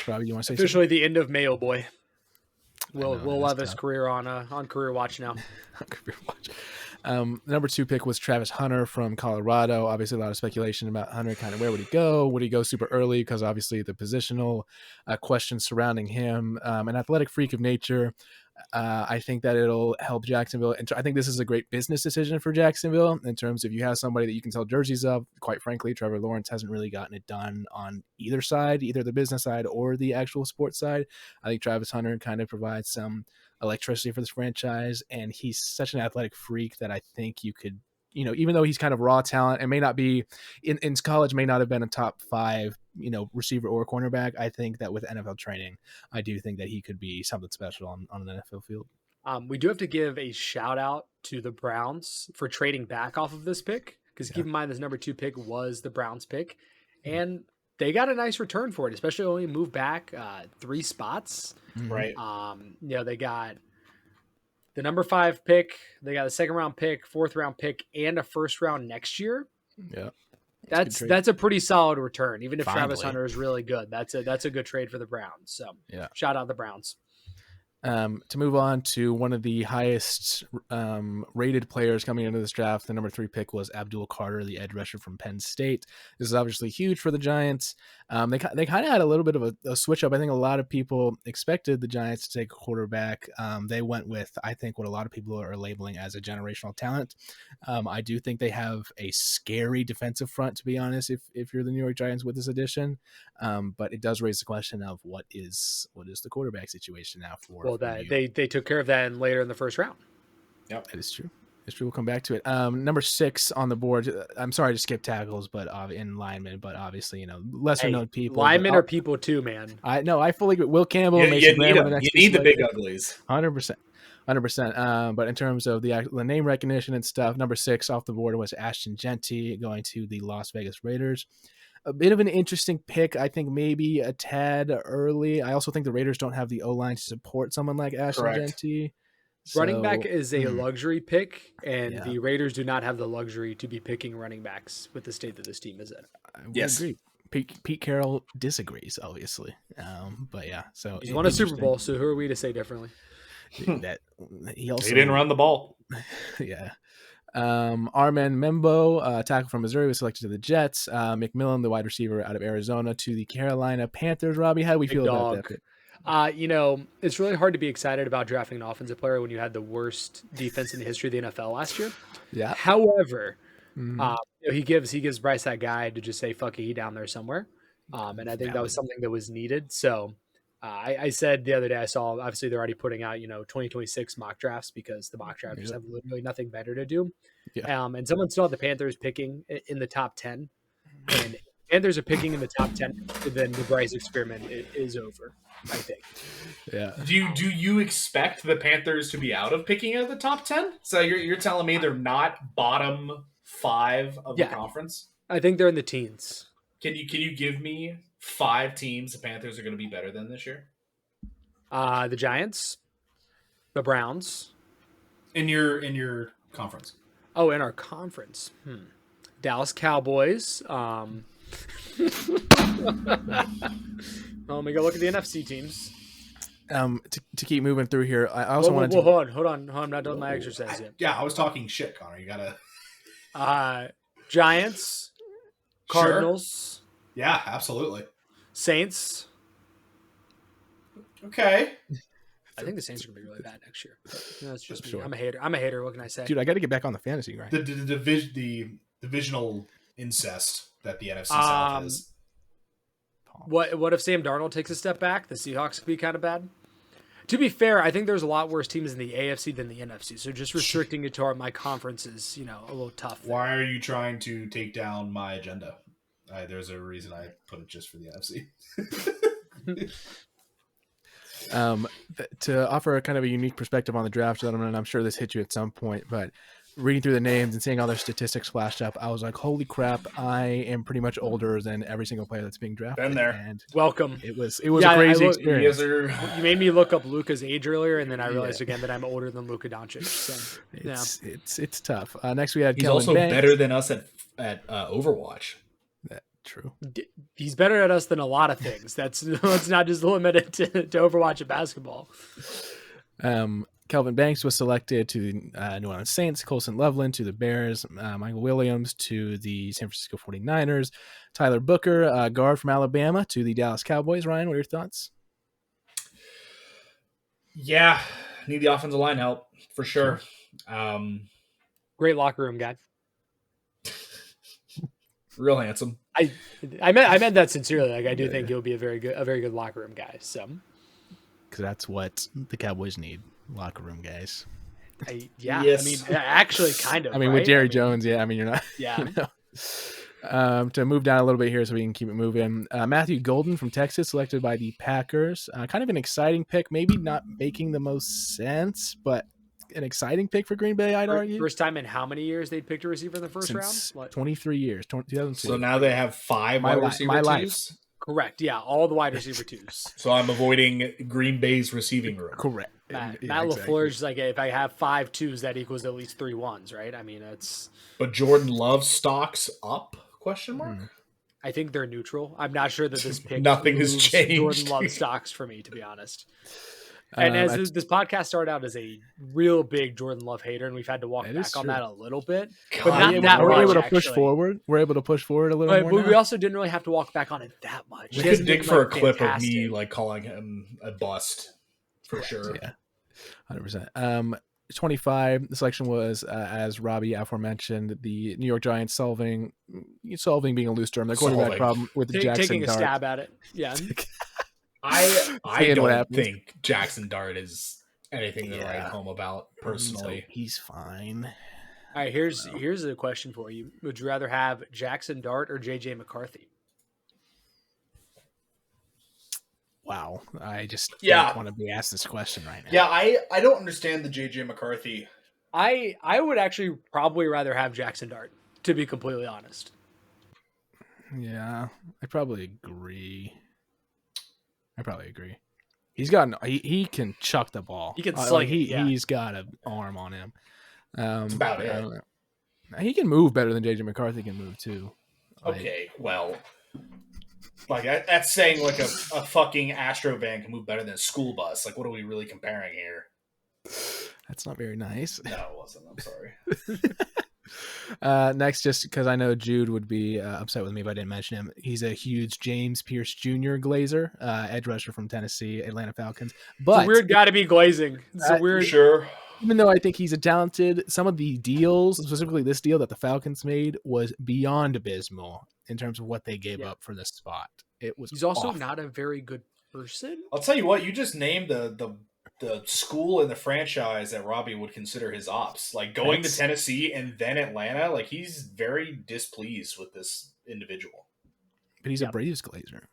Robbie, you want to say officially something? The end of Mayo Boy. We'll have his career on Career Watch now. Career Watch. Number 2 pick was Travis Hunter from Colorado. Obviously, a lot of speculation about Hunter. Kind of where would he go? Would he go super early? Because obviously the positional questions surrounding him. An athletic freak of nature. I think that it'll help Jacksonville. And I think this is a great business decision for Jacksonville in terms of you have somebody that you can sell jerseys of. Quite frankly, Trevor Lawrence hasn't really gotten it done on either side, either the business side or the actual sports side. I think Travis Hunter kind of provides some electricity for this franchise, and he's such an athletic freak that I think you could, even though he's kind of raw talent and may not be in college, may not have been a top 5, receiver or cornerback. I think that with NFL training, I do think that he could be something special on an NFL field. We do have to give a shout out to the Browns for trading back off of this pick, because keep in mind this number 2 pick was the Browns pick, and they got a nice return for it, especially when we moved back 3 spots. Right. They got the number 5 pick, they got a 2nd round pick, 4th round pick, and a 1st round next year. Yeah. That's a pretty solid return. Even if Travis Finally. Hunter is really good, that's a good trade for the Browns. So shout out the Browns. To move on to one of the highest rated players coming into this draft, the number 3 pick was Abdul Carter, the edge rusher from Penn State. This is obviously huge for the Giants. They kind of had a little bit of a switch up. I think a lot of people expected the Giants to take a quarterback. They went with, I think, what a lot of people are labeling as a generational talent. I do think they have a scary defensive front, to be honest, if you're the New York Giants with this addition. But it does raise the question of what is the quarterback situation now for. Well, they took care of that later in the 1st round. Yep, that is true. It's true. We'll come back to it. Number 6 on the board. I'm sorry to skip tackles, but in linemen, but obviously, lesser known people. Linemen are people too, man. I fully agree. Will Campbell, you Mason need, Graham, you need the big uglies. 100%. But in terms of the name recognition and stuff, number 6 off the board was Ashton Genty going to the Las Vegas Raiders. A bit of an interesting pick, I think, maybe a tad early. I also think the Raiders don't have the O-line to support someone like Ashton Genty. Running back is a luxury pick, and the Raiders do not have the luxury to be picking running backs with the state that this team is in. I agree. Pete Carroll disagrees, obviously. But yeah, so he's won a Super Bowl, so who are we to say differently? That he didn't run the ball. Yeah. Armen Membo, tackle from Missouri, was selected to the Jets. McMillan, the wide receiver out of Arizona, to the Carolina Panthers. Robbie, how do we feel about that pick? It's really hard to be excited about drafting an offensive player when you had the worst defense in the history of the NFL last year. Yeah. However, he gives Bryce that guy to just say, fuck it, he down there somewhere. And I think that was something that was needed. So I said the other day, I saw, obviously they're already putting out, 2026 mock drafts because the mock drafters have literally nothing better to do. Yeah. And someone still had the Panthers picking in the top 10, and Panthers are picking in the top 10. Then the Bryce experiment is over, I think. Yeah. Do you expect the Panthers to be out of picking at the top 10? So you're telling me they're not bottom 5 of the conference? I think they're in the teens. Can you give me 5 teams the Panthers are going to be better than this year? The Giants, the Browns. In your conference. Oh, in our conference. Dallas Cowboys. Let me go look at the NFC teams. To keep moving through here, I also wanted to hold on. I'm not done my exercise yet. Yeah, I was talking shit, Connor. You gotta. Giants, Cardinals. Sure. Yeah, absolutely. Saints. Okay. I think the Saints are gonna be really bad next year. That's just me. I'm a hater. What can I say, dude? I got to get back on the fantasy grind. The divisional incest that the NFC South is. What if Sam Darnold takes a step back? The Seahawks could be kind of bad. To be fair, I think there's a lot worse teams in the AFC than the NFC. So just restricting it to my conference is, a little tough. Why are you trying to take down my agenda? There's a reason I put it just for the NFC. To offer a kind of a unique perspective on the draft, gentlemen, and I'm sure this hit you at some point, but reading through the names and seeing all their statistics flashed up, I was like, holy crap, I am pretty much older than every single player that's being drafted. Been there. And welcome. It was a crazy experience. You made me look up Luka's age earlier, and then I realized again that I'm older than Luka Doncic. So, it's tough. Next we had He's Kellen also Banks. better than us at Overwatch. True. He's better at us than a lot of things. Let's not just limit it to Overwatch and basketball. Kelvin Banks was selected to the New Orleans Saints, Colson Loveland to the Bears, Michael Williams to the San Francisco 49ers, Tyler Booker, guard from Alabama, to the Dallas Cowboys. Ryan, what are your thoughts? Yeah, need the offensive line help for sure. Great locker room guy. Real handsome. I meant that sincerely. Like I do think he'll be a very good locker room guy. So, because that's what the Cowboys need. Locker room guys. Yes. I mean, actually, kind of. I mean, with Jerry Jones, yeah. I mean, you're not. Yeah. To move down a little bit here so we can keep it moving. Matthew Golden from Texas, selected by the Packers. Kind of an exciting pick, maybe not making the most sense, but an exciting pick for Green Bay, I'd argue. First time in how many years they'd picked a receiver in the first Since round? 23 years, 2002. So now they have 5 wide receiver twos? Correct. Yeah, all the wide receiver twos. So I'm avoiding Green Bay's receiving room. Correct. Matt exactly. LaFleur's like, if I have 5 twos, that equals at least 3 ones, right? I mean, that's. But Jordan Love stocks up? Question mark. I think they're neutral. I'm not sure that this pick Nothing has moves changed. Jordan Love stocks for me, to be honest. And as this podcast started out as a real big Jordan Love hater, and we've had to walk back on that a little bit, but not that we're much. Able to push forward. We're able to push forward a little more. But we also didn't really have to walk back on it that much. We could dig for a clip of me like calling him a bust for sure. Yeah, 100%. 25. The selection was, as Robbie aforementioned, the New York Giants solving being a loose term. Their quarterback problem with Jackson taking a Dart. stab at it. Yeah. I don't think Jackson Dart is anything to write home about personally. He's fine. All right, here's a question for you. Would you rather have Jackson Dart or JJ McCarthy? Wow. I just don't want to be asked this question right now. Yeah, I don't understand the JJ McCarthy. I would actually probably rather have Jackson Dart, to be completely honest. Yeah, I probably agree. He can chuck the ball. He can sling He's got an arm on him. That's about it. He can move better than JJ McCarthy can move too. Okay, well, like that's saying like a fucking Astro van can move better than a school bus. Like, what are we really comparing here? That's not very nice. No, it wasn't. I'm sorry. Next, just because I know Jude would be upset with me if I didn't mention him. He's a huge James Pierce Jr. Glazer, edge rusher from Tennessee, Atlanta Falcons. But it's a weird guy to be glazing. It's a weird. Sure. Even though I think he's a talented, some of the deals, specifically this deal that the Falcons made, was beyond abysmal in terms of what they gave up for this spot. It was. He's also awful. not a very good person. I'll tell you what. You just named the school and the franchise that Robbie would consider his ops. Like going to Tennessee and then Atlanta. Like he's very displeased with this individual. But he's a Braves Glazer.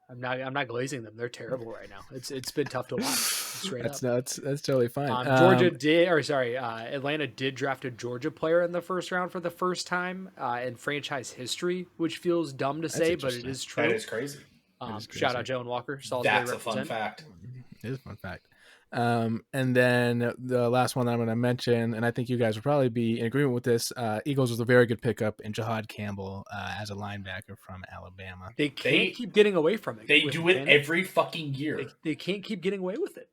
I'm not glazing them. They're terrible right now. It's been tough to watch. That's totally fine. Atlanta did draft a Georgia player in the first round for the first time in franchise history, which feels dumb to say, but it is true. That is crazy. Shout out Jalen Walker. That's a fun fact. It is a fun fact. And then the last one that I'm going to mention, and I think you guys will probably be in agreement with this, Eagles was a very good pickup in Jahad Campbell as a linebacker from Alabama. They can't keep getting away from it. They do it every fucking year. They can't keep getting away with it.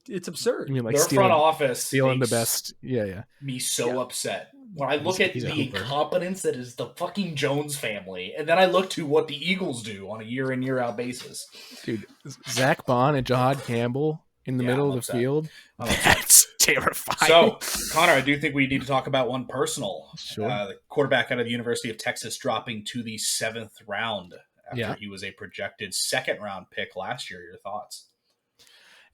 It's absurd. You mean like their front office stealing the best? Yeah. Me so upset when I look at the incompetence that is the fucking Jones family, and then I look to what the Eagles do on a year in year out basis. Dude, Zach Bond and Jahad Campbell in the middle of the field. That's terrifying. So, Connor, I do think we need to talk about one personal. Sure. The quarterback out of the University of Texas dropping to the 7th round after he was a projected 2nd round pick last year. Your thoughts?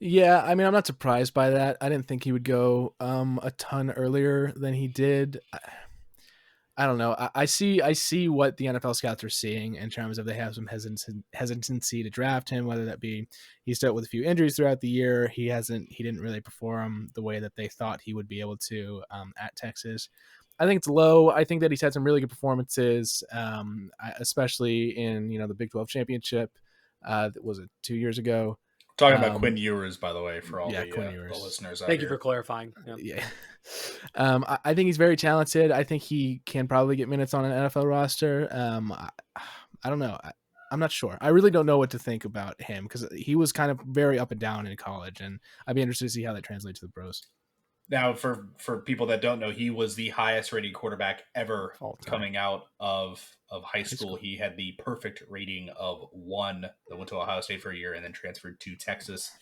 Yeah, I mean, I'm not surprised by that. I didn't think he would go a ton earlier than he did. I don't know. I see what the NFL scouts are seeing in terms of they have some hesitancy to draft him, whether that be he's dealt with a few injuries throughout the year. He didn't really perform the way that they thought he would be able to at Texas. I think it's low. I think that he's had some really good performances, especially in the Big 12 championship. Was it 2 years ago? Talking about Quinn Ewers, by the way, for all the listeners out Thank here. you for clarifying. Yeah. I think he's very talented. I think he can probably get minutes on an NFL roster. I don't know. I'm not sure. I really don't know what to think about him because he was kind of very up and down in college, and I'd be interested to see how that translates to the pros. Now, for people that don't know, he was the highest rated quarterback ever coming out of high school. He had the perfect rating of 1 that went to Ohio State for a year and then transferred to Texas,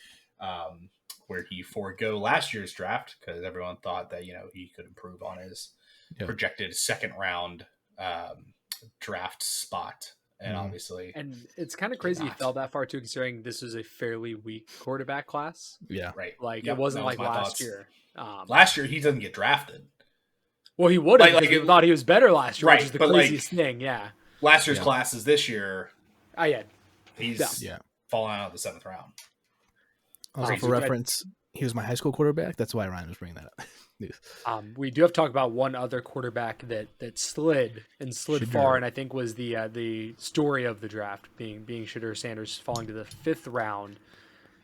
where he forego last year's draft because everyone thought that he could improve on his projected 2nd round draft spot. And obviously, and it's kind of crazy he fell that far too, considering this is a fairly weak quarterback class. Yeah, right. Like it wasn't like last year. Last year he doesn't get drafted. Well, he would have Like, because he thought he was better last year, Right, which is the but, like, craziest thing. Yeah. last year's Yeah. classes this year, Yeah. he's Yeah. falling out of the 7th round. Also, for reference, he was my high school quarterback. That's why Ryan was bringing that up. We do have to talk about one other quarterback that slid far, and I think was the story of the draft being Shedeur Sanders falling to the 5th round,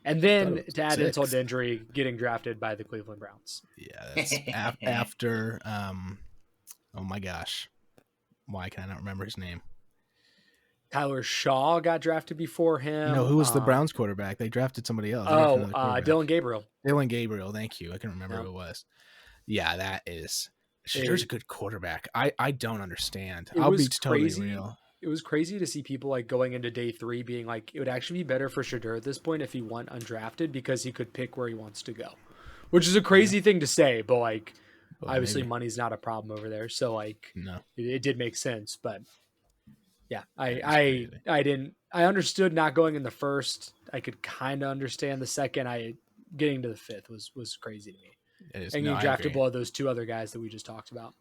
and then to add insult to injury, getting drafted by the Cleveland Browns. Yeah, that's after. Oh my gosh, why can I not remember his name? Tyler Shaw got drafted before him. No, who was the Browns quarterback? They drafted somebody else. Dylan Gabriel. Dylan Gabriel, thank you. I can remember who it was. Yeah, that is. Shadeur's a good quarterback. I don't understand. I'll be totally real. It was crazy to see people like going into day 3 being like, it would actually be better for Shedeur at this point if he went undrafted because he could pick where he wants to go, which is a crazy thing to say, but like, obviously money's not a problem over there. So like, no, it did make sense, but yeah, I understood not going in the first. I could kind of understand the second. Getting to the 5th was crazy to me. And you drafted below those 2 other guys that we just talked about.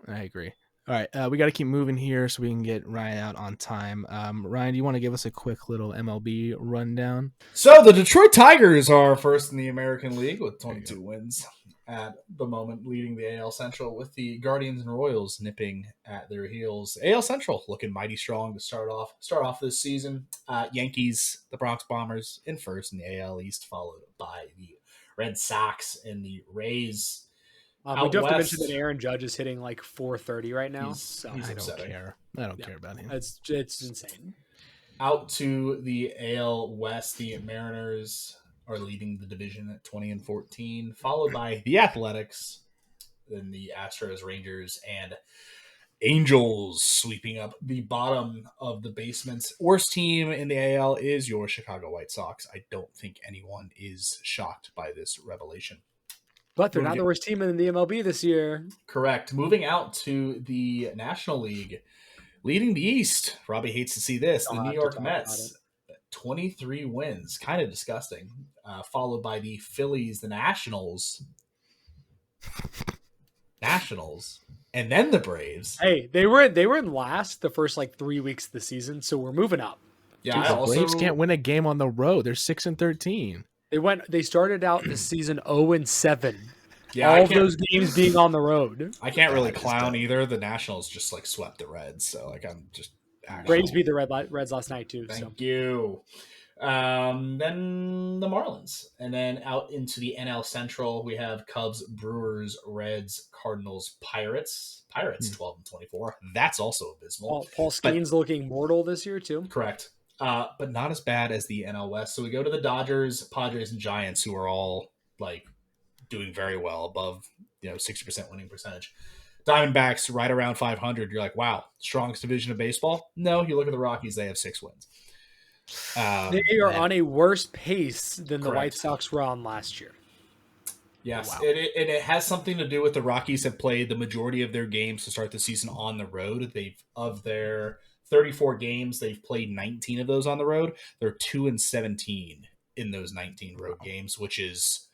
I agree. All right, we got to keep moving here so we can get Ryan out on time. Ryan, do you want to give us a quick little MLB rundown? So the Detroit Tigers are first in the American League with 22 wins at the moment, leading the AL Central, with the Guardians and Royals nipping at their heels. AL Central looking mighty strong to start off this season. Yankees, the Bronx Bombers in first in the AL East, followed by the Red Sox and the Rays. We do have to mention that Aaron Judge is hitting like 430 right now. He's I don't care. I don't care about him. It's insane. Out to the AL West, the Mariners are leading the division at 20-14, followed by the Athletics, then the Astros, Rangers, and Angels sweeping up the bottom of the basement. Worst team in the AL is your Chicago White Sox. I don't think anyone is shocked by this revelation. But they're not the worst team in the MLB this year. Correct. Moving out to the National League, leading the East. Robbie hates to see this. The New York Mets, 23 wins. Kind of disgusting. Followed by the Phillies, the Nationals, and then the Braves. Hey, they were in last the first like 3 weeks of the season, so we're moving up. Yeah, the Braves can't win a game on the road. They're 6-13. They started out the season 0-7. Yeah, all of those games being on the road. I can't really clown either. The Nationals just like swept the Reds, so like I'm just Braves beat the Reds last night too. Thank you. Then the Marlins, and then out into the NL Central, we have Cubs, Brewers, Reds, Cardinals, Pirates. 12-24. That's also abysmal. Paul Skeen's looking mortal this year too. Correct. But not as bad as the NL West. So we go to the Dodgers, Padres, and Giants, who are all like doing very well, above 60% winning percentage. Diamondbacks right around 500. You're like, wow, strongest division of baseball. No, you look at the Rockies; they have 6 wins. They are on a worse pace than the White Sox were on last year. Yes, wow. It has something to do with the Rockies have played the majority of their games to start the season on the road. Of their 34 games, they've played 19 of those on the road. They're 2-17 in those 19 road games, which is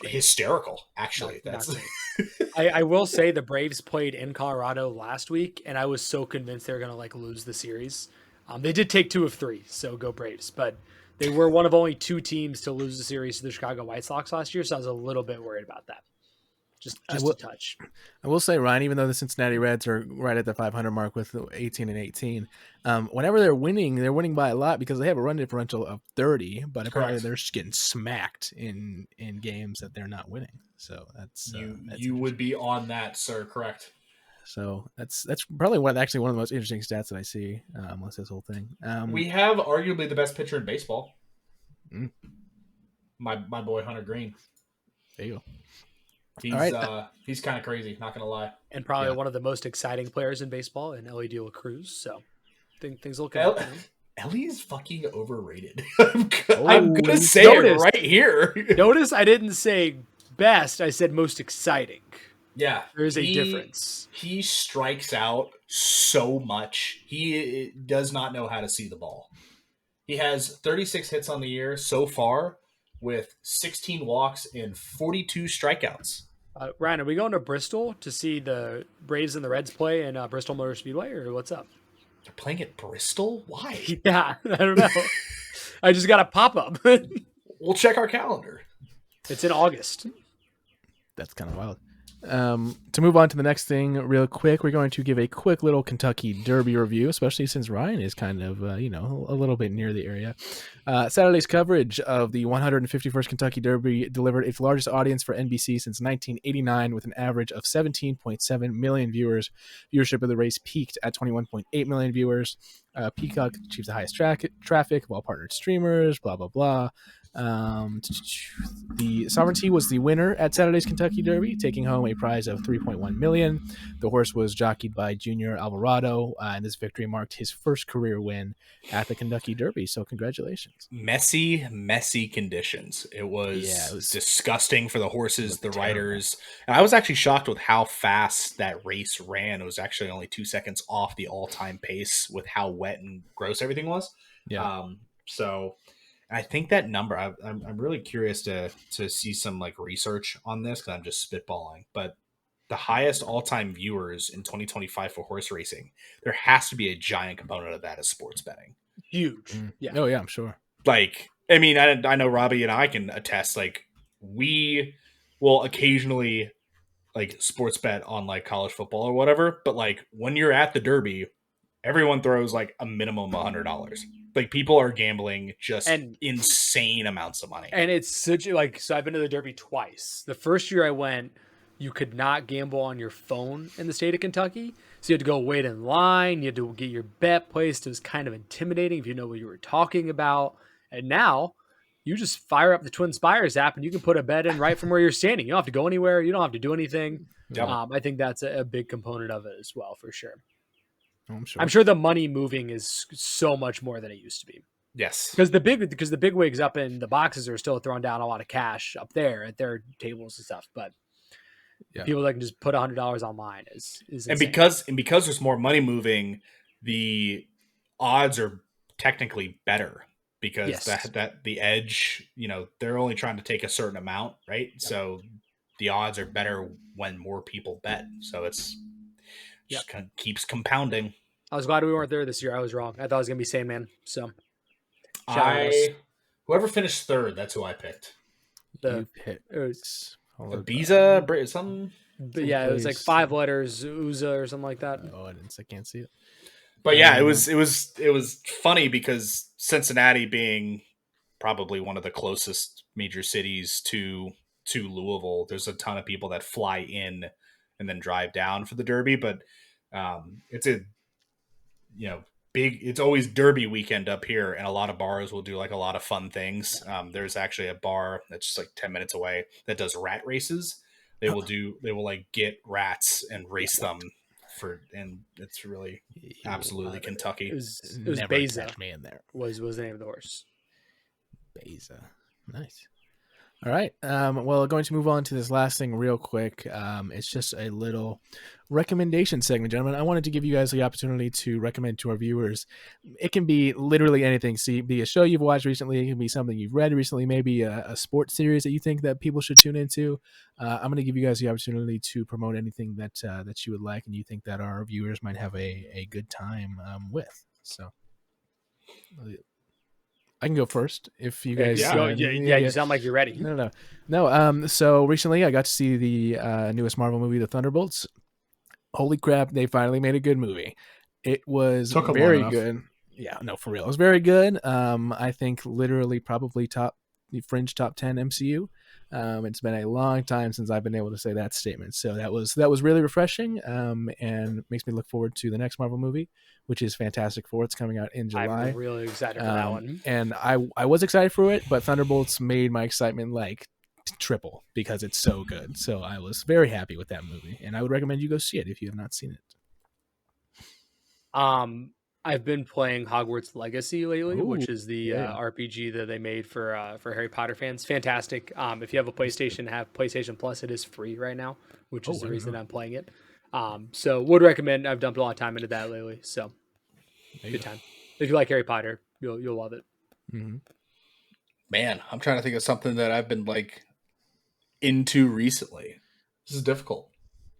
hysterical, actually. I will say the Braves played in Colorado last week, and I was so convinced they were going to like lose the series. They did take 2 of 3, so go Braves. But they were one of only 2 teams to lose the series to the Chicago White Sox last year, so I was a little bit worried about that. Just a touch. I will say, Ryan, even though the Cincinnati Reds are right at the 500 mark with 18-18, whenever they're winning by a lot because they have a run differential of 30, but apparently they're just getting smacked in games that they're not winning. So that's you would be on that, sir. Correct. So that's probably one of the most interesting stats that I see with this whole thing. We have arguably the best pitcher in baseball. My boy Hunter Green. There you go. He's kind of crazy, not gonna lie, and probably one of the most exciting players in baseball in Ellie De La Cruz. So, things look good. Ellie's fucking overrated. I'm gonna say it right here. Notice I didn't say best; I said most exciting. Yeah, there is a difference. He strikes out so much. He does not know how to see the ball. He has 36 hits on the year so far, with 16 walks and 42 strikeouts. Ryan, are we going to Bristol to see the Braves and the Reds play in Bristol Motor Speedway, or what's up? They're playing at Bristol? Why? Yeah, I don't know. I just got a pop up. We'll check our calendar. It's in August. That's kind of wild. To move on to the next thing real quick, we're going to give a quick little Kentucky Derby review, especially since Ryan is kind of, a little bit near the area. Saturday's coverage of the 151st Kentucky Derby delivered its largest audience for NBC since 1989 with an average of 17.7 million viewers. Viewership of the race peaked at 21.8 million viewers. Peacock achieved the highest traffic, well-partnered streamers, blah, blah, blah. The Sovereignty was the winner at Saturday's Kentucky Derby, taking home a prize of $3.1 million. The horse was jockeyed by Junior Alvarado, and this victory marked his first career win at the Kentucky Derby. So congratulations. Messy conditions. It was was disgusting for the horses, the terrible. riders. And I was actually shocked with how fast that race ran. It was actually only 2 seconds off the all-time pace with how wet and gross everything was. Yeah. So I think that number, I'm really curious to see some like research on this because I'm just spitballing. But the highest all-time viewers in 2025 for horse racing, there has to be a giant component of that as sports betting. Huge. Yeah. Oh, yeah, I'm sure. Like, I mean, I know Robbie and I can attest, like, we will occasionally like sports bet on like college football or whatever. But like when you're at the Derby, everyone throws like a minimum of $100. Like people are gambling just insane amounts of money. And it's such like, so I've been to the Derby twice. The first year I went, you could not gamble on your phone in the state of Kentucky. So you had to go wait in line. You had to get your bet placed. It was kind of intimidating if you know what you were talking about. And now you just fire up the Twin Spires app and you can put a bet in right from where you're standing. You don't have to go anywhere. You don't have to do anything. Yep. I think that's a big component of it as well, for sure. I'm sure the money moving is so much more than it used to be. Yes. Because the big wigs up in the boxes are still throwing down a lot of cash up there at their tables and stuff. But people that can just put $100 online is insane. And because there's more money moving, the odds are technically better because that the edge, they're only trying to take a certain amount, right? Yep. So the odds are better when more people bet. So it's just kind of keeps compounding. I was glad we weren't there this year. I was wrong. I thought it was gonna be Sandman. So whoever finished third, that's who I picked. You picked Ibiza, something. Yeah, it was like 5 letters, Uza or something like that. Oh, I can't see it. But yeah, it was funny because Cincinnati being probably one of the closest major cities to Louisville, there's a ton of people that fly in and then drive down for the Derby. But it's a big. It's always Derby weekend up here, and a lot of bars will do like a lot of fun things. There's actually a bar that's just like 10 minutes away that does rat races. They will like get rats and race them and it's really absolutely Kentucky. It was Never Beza. catch me in there. Was the name of the horse. Beza. Nice. All right. Well, going to move on to this last thing real quick. It's just a little recommendation segment, gentlemen. I wanted to give you guys the opportunity to recommend to our viewers. It can be literally anything. See, be a show you've watched recently. It can be something you've read recently. Maybe a sports series that you think that people should tune into. I'm going to give you guys the opportunity to promote anything that you would like and you think that our viewers might have a good time with. So. I can go first if you guys. You sound like you're ready. No. So recently, I got to see the newest Marvel movie, The Thunderbolts. Holy crap! They finally made a good movie. It was very good. Yeah, no, for real, it was very good. I think literally probably fringe top 10 MCU. It's been a long time since I've been able to say that statement. So that was really refreshing. And makes me look forward to the next Marvel movie, which is Fantastic Four. It's coming out in July. I'm really excited for that one. And I was excited for it, but Thunderbolts made my excitement like triple because it's so good. So I was very happy with that movie, and I would recommend you go see it if you have not seen it. I've been playing Hogwarts Legacy lately, which is the RPG that they made for Harry Potter fans. Fantastic. If you have a PlayStation, have PlayStation Plus. It is free right now, which is the reason I'm playing it. So would recommend. I've dumped a lot of time into that lately. So good time. If you like Harry Potter, you'll love it. Mm-hmm. Man, I'm trying to think of something that I've been like into recently. This is difficult.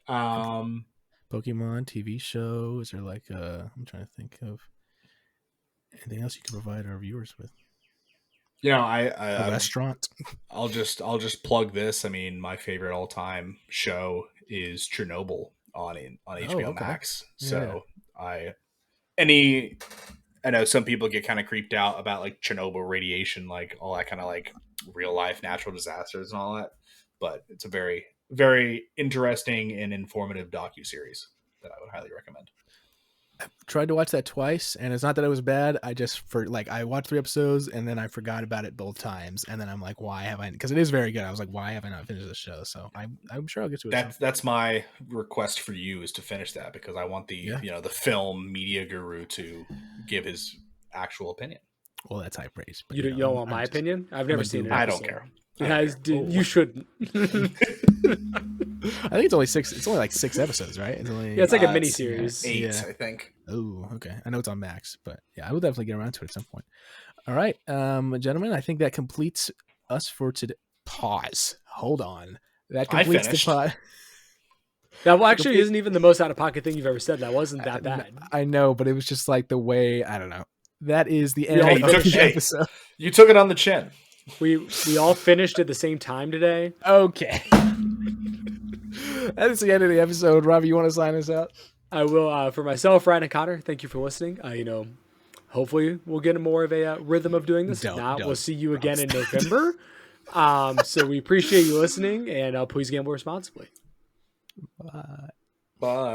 Pokemon TV show. Is there like I'm trying to think of anything else you can provide our viewers with? You know, A restaurant. I'll just plug this. I mean, my favorite all time show is Chernobyl on HBO okay. Max. Yeah. So I know some people get kind of creeped out about like Chernobyl radiation, like all that kind of like real life natural disasters and all that. But it's a very, very interesting and informative docuseries that I would highly recommend. Tried to watch that twice, and it's not that it was bad. I just I watched 3 episodes and then I forgot about it both times, and then I'm like, why have I? Because it is very good. I was like, why have I not finished the show? So I'm sure I'll get to it. That's my request for you, is to finish that, because I want the the film media guru to give his actual opinion. Well, that's high praise. But, You don't want my opinion? I've never seen it. I don't care. You shouldn't. I think it's only 6. It's only like 6 episodes, right? It's like a mini series. 8, Yeah. I think. Oh, okay. I know it's on Max, but yeah, I will definitely get around to it at some point. All right, gentlemen, I think that completes us for today. Pause. Hold on. That completes the pod. That actually isn't even the most out of pocket thing you've ever said. That wasn't that bad. I know, but it was just like the way, I don't know. That is the end of the episode. You took it on the chin. We all finished at the same time today. Okay. That is the end of the episode. Robbie, you want to sign us out? I will. For myself, Ryan and Connor, thank you for listening. Hopefully we'll get more of a rhythm of doing this. If not, we'll see you again in November. So we appreciate you listening, and please gamble responsibly. Bye. Bye.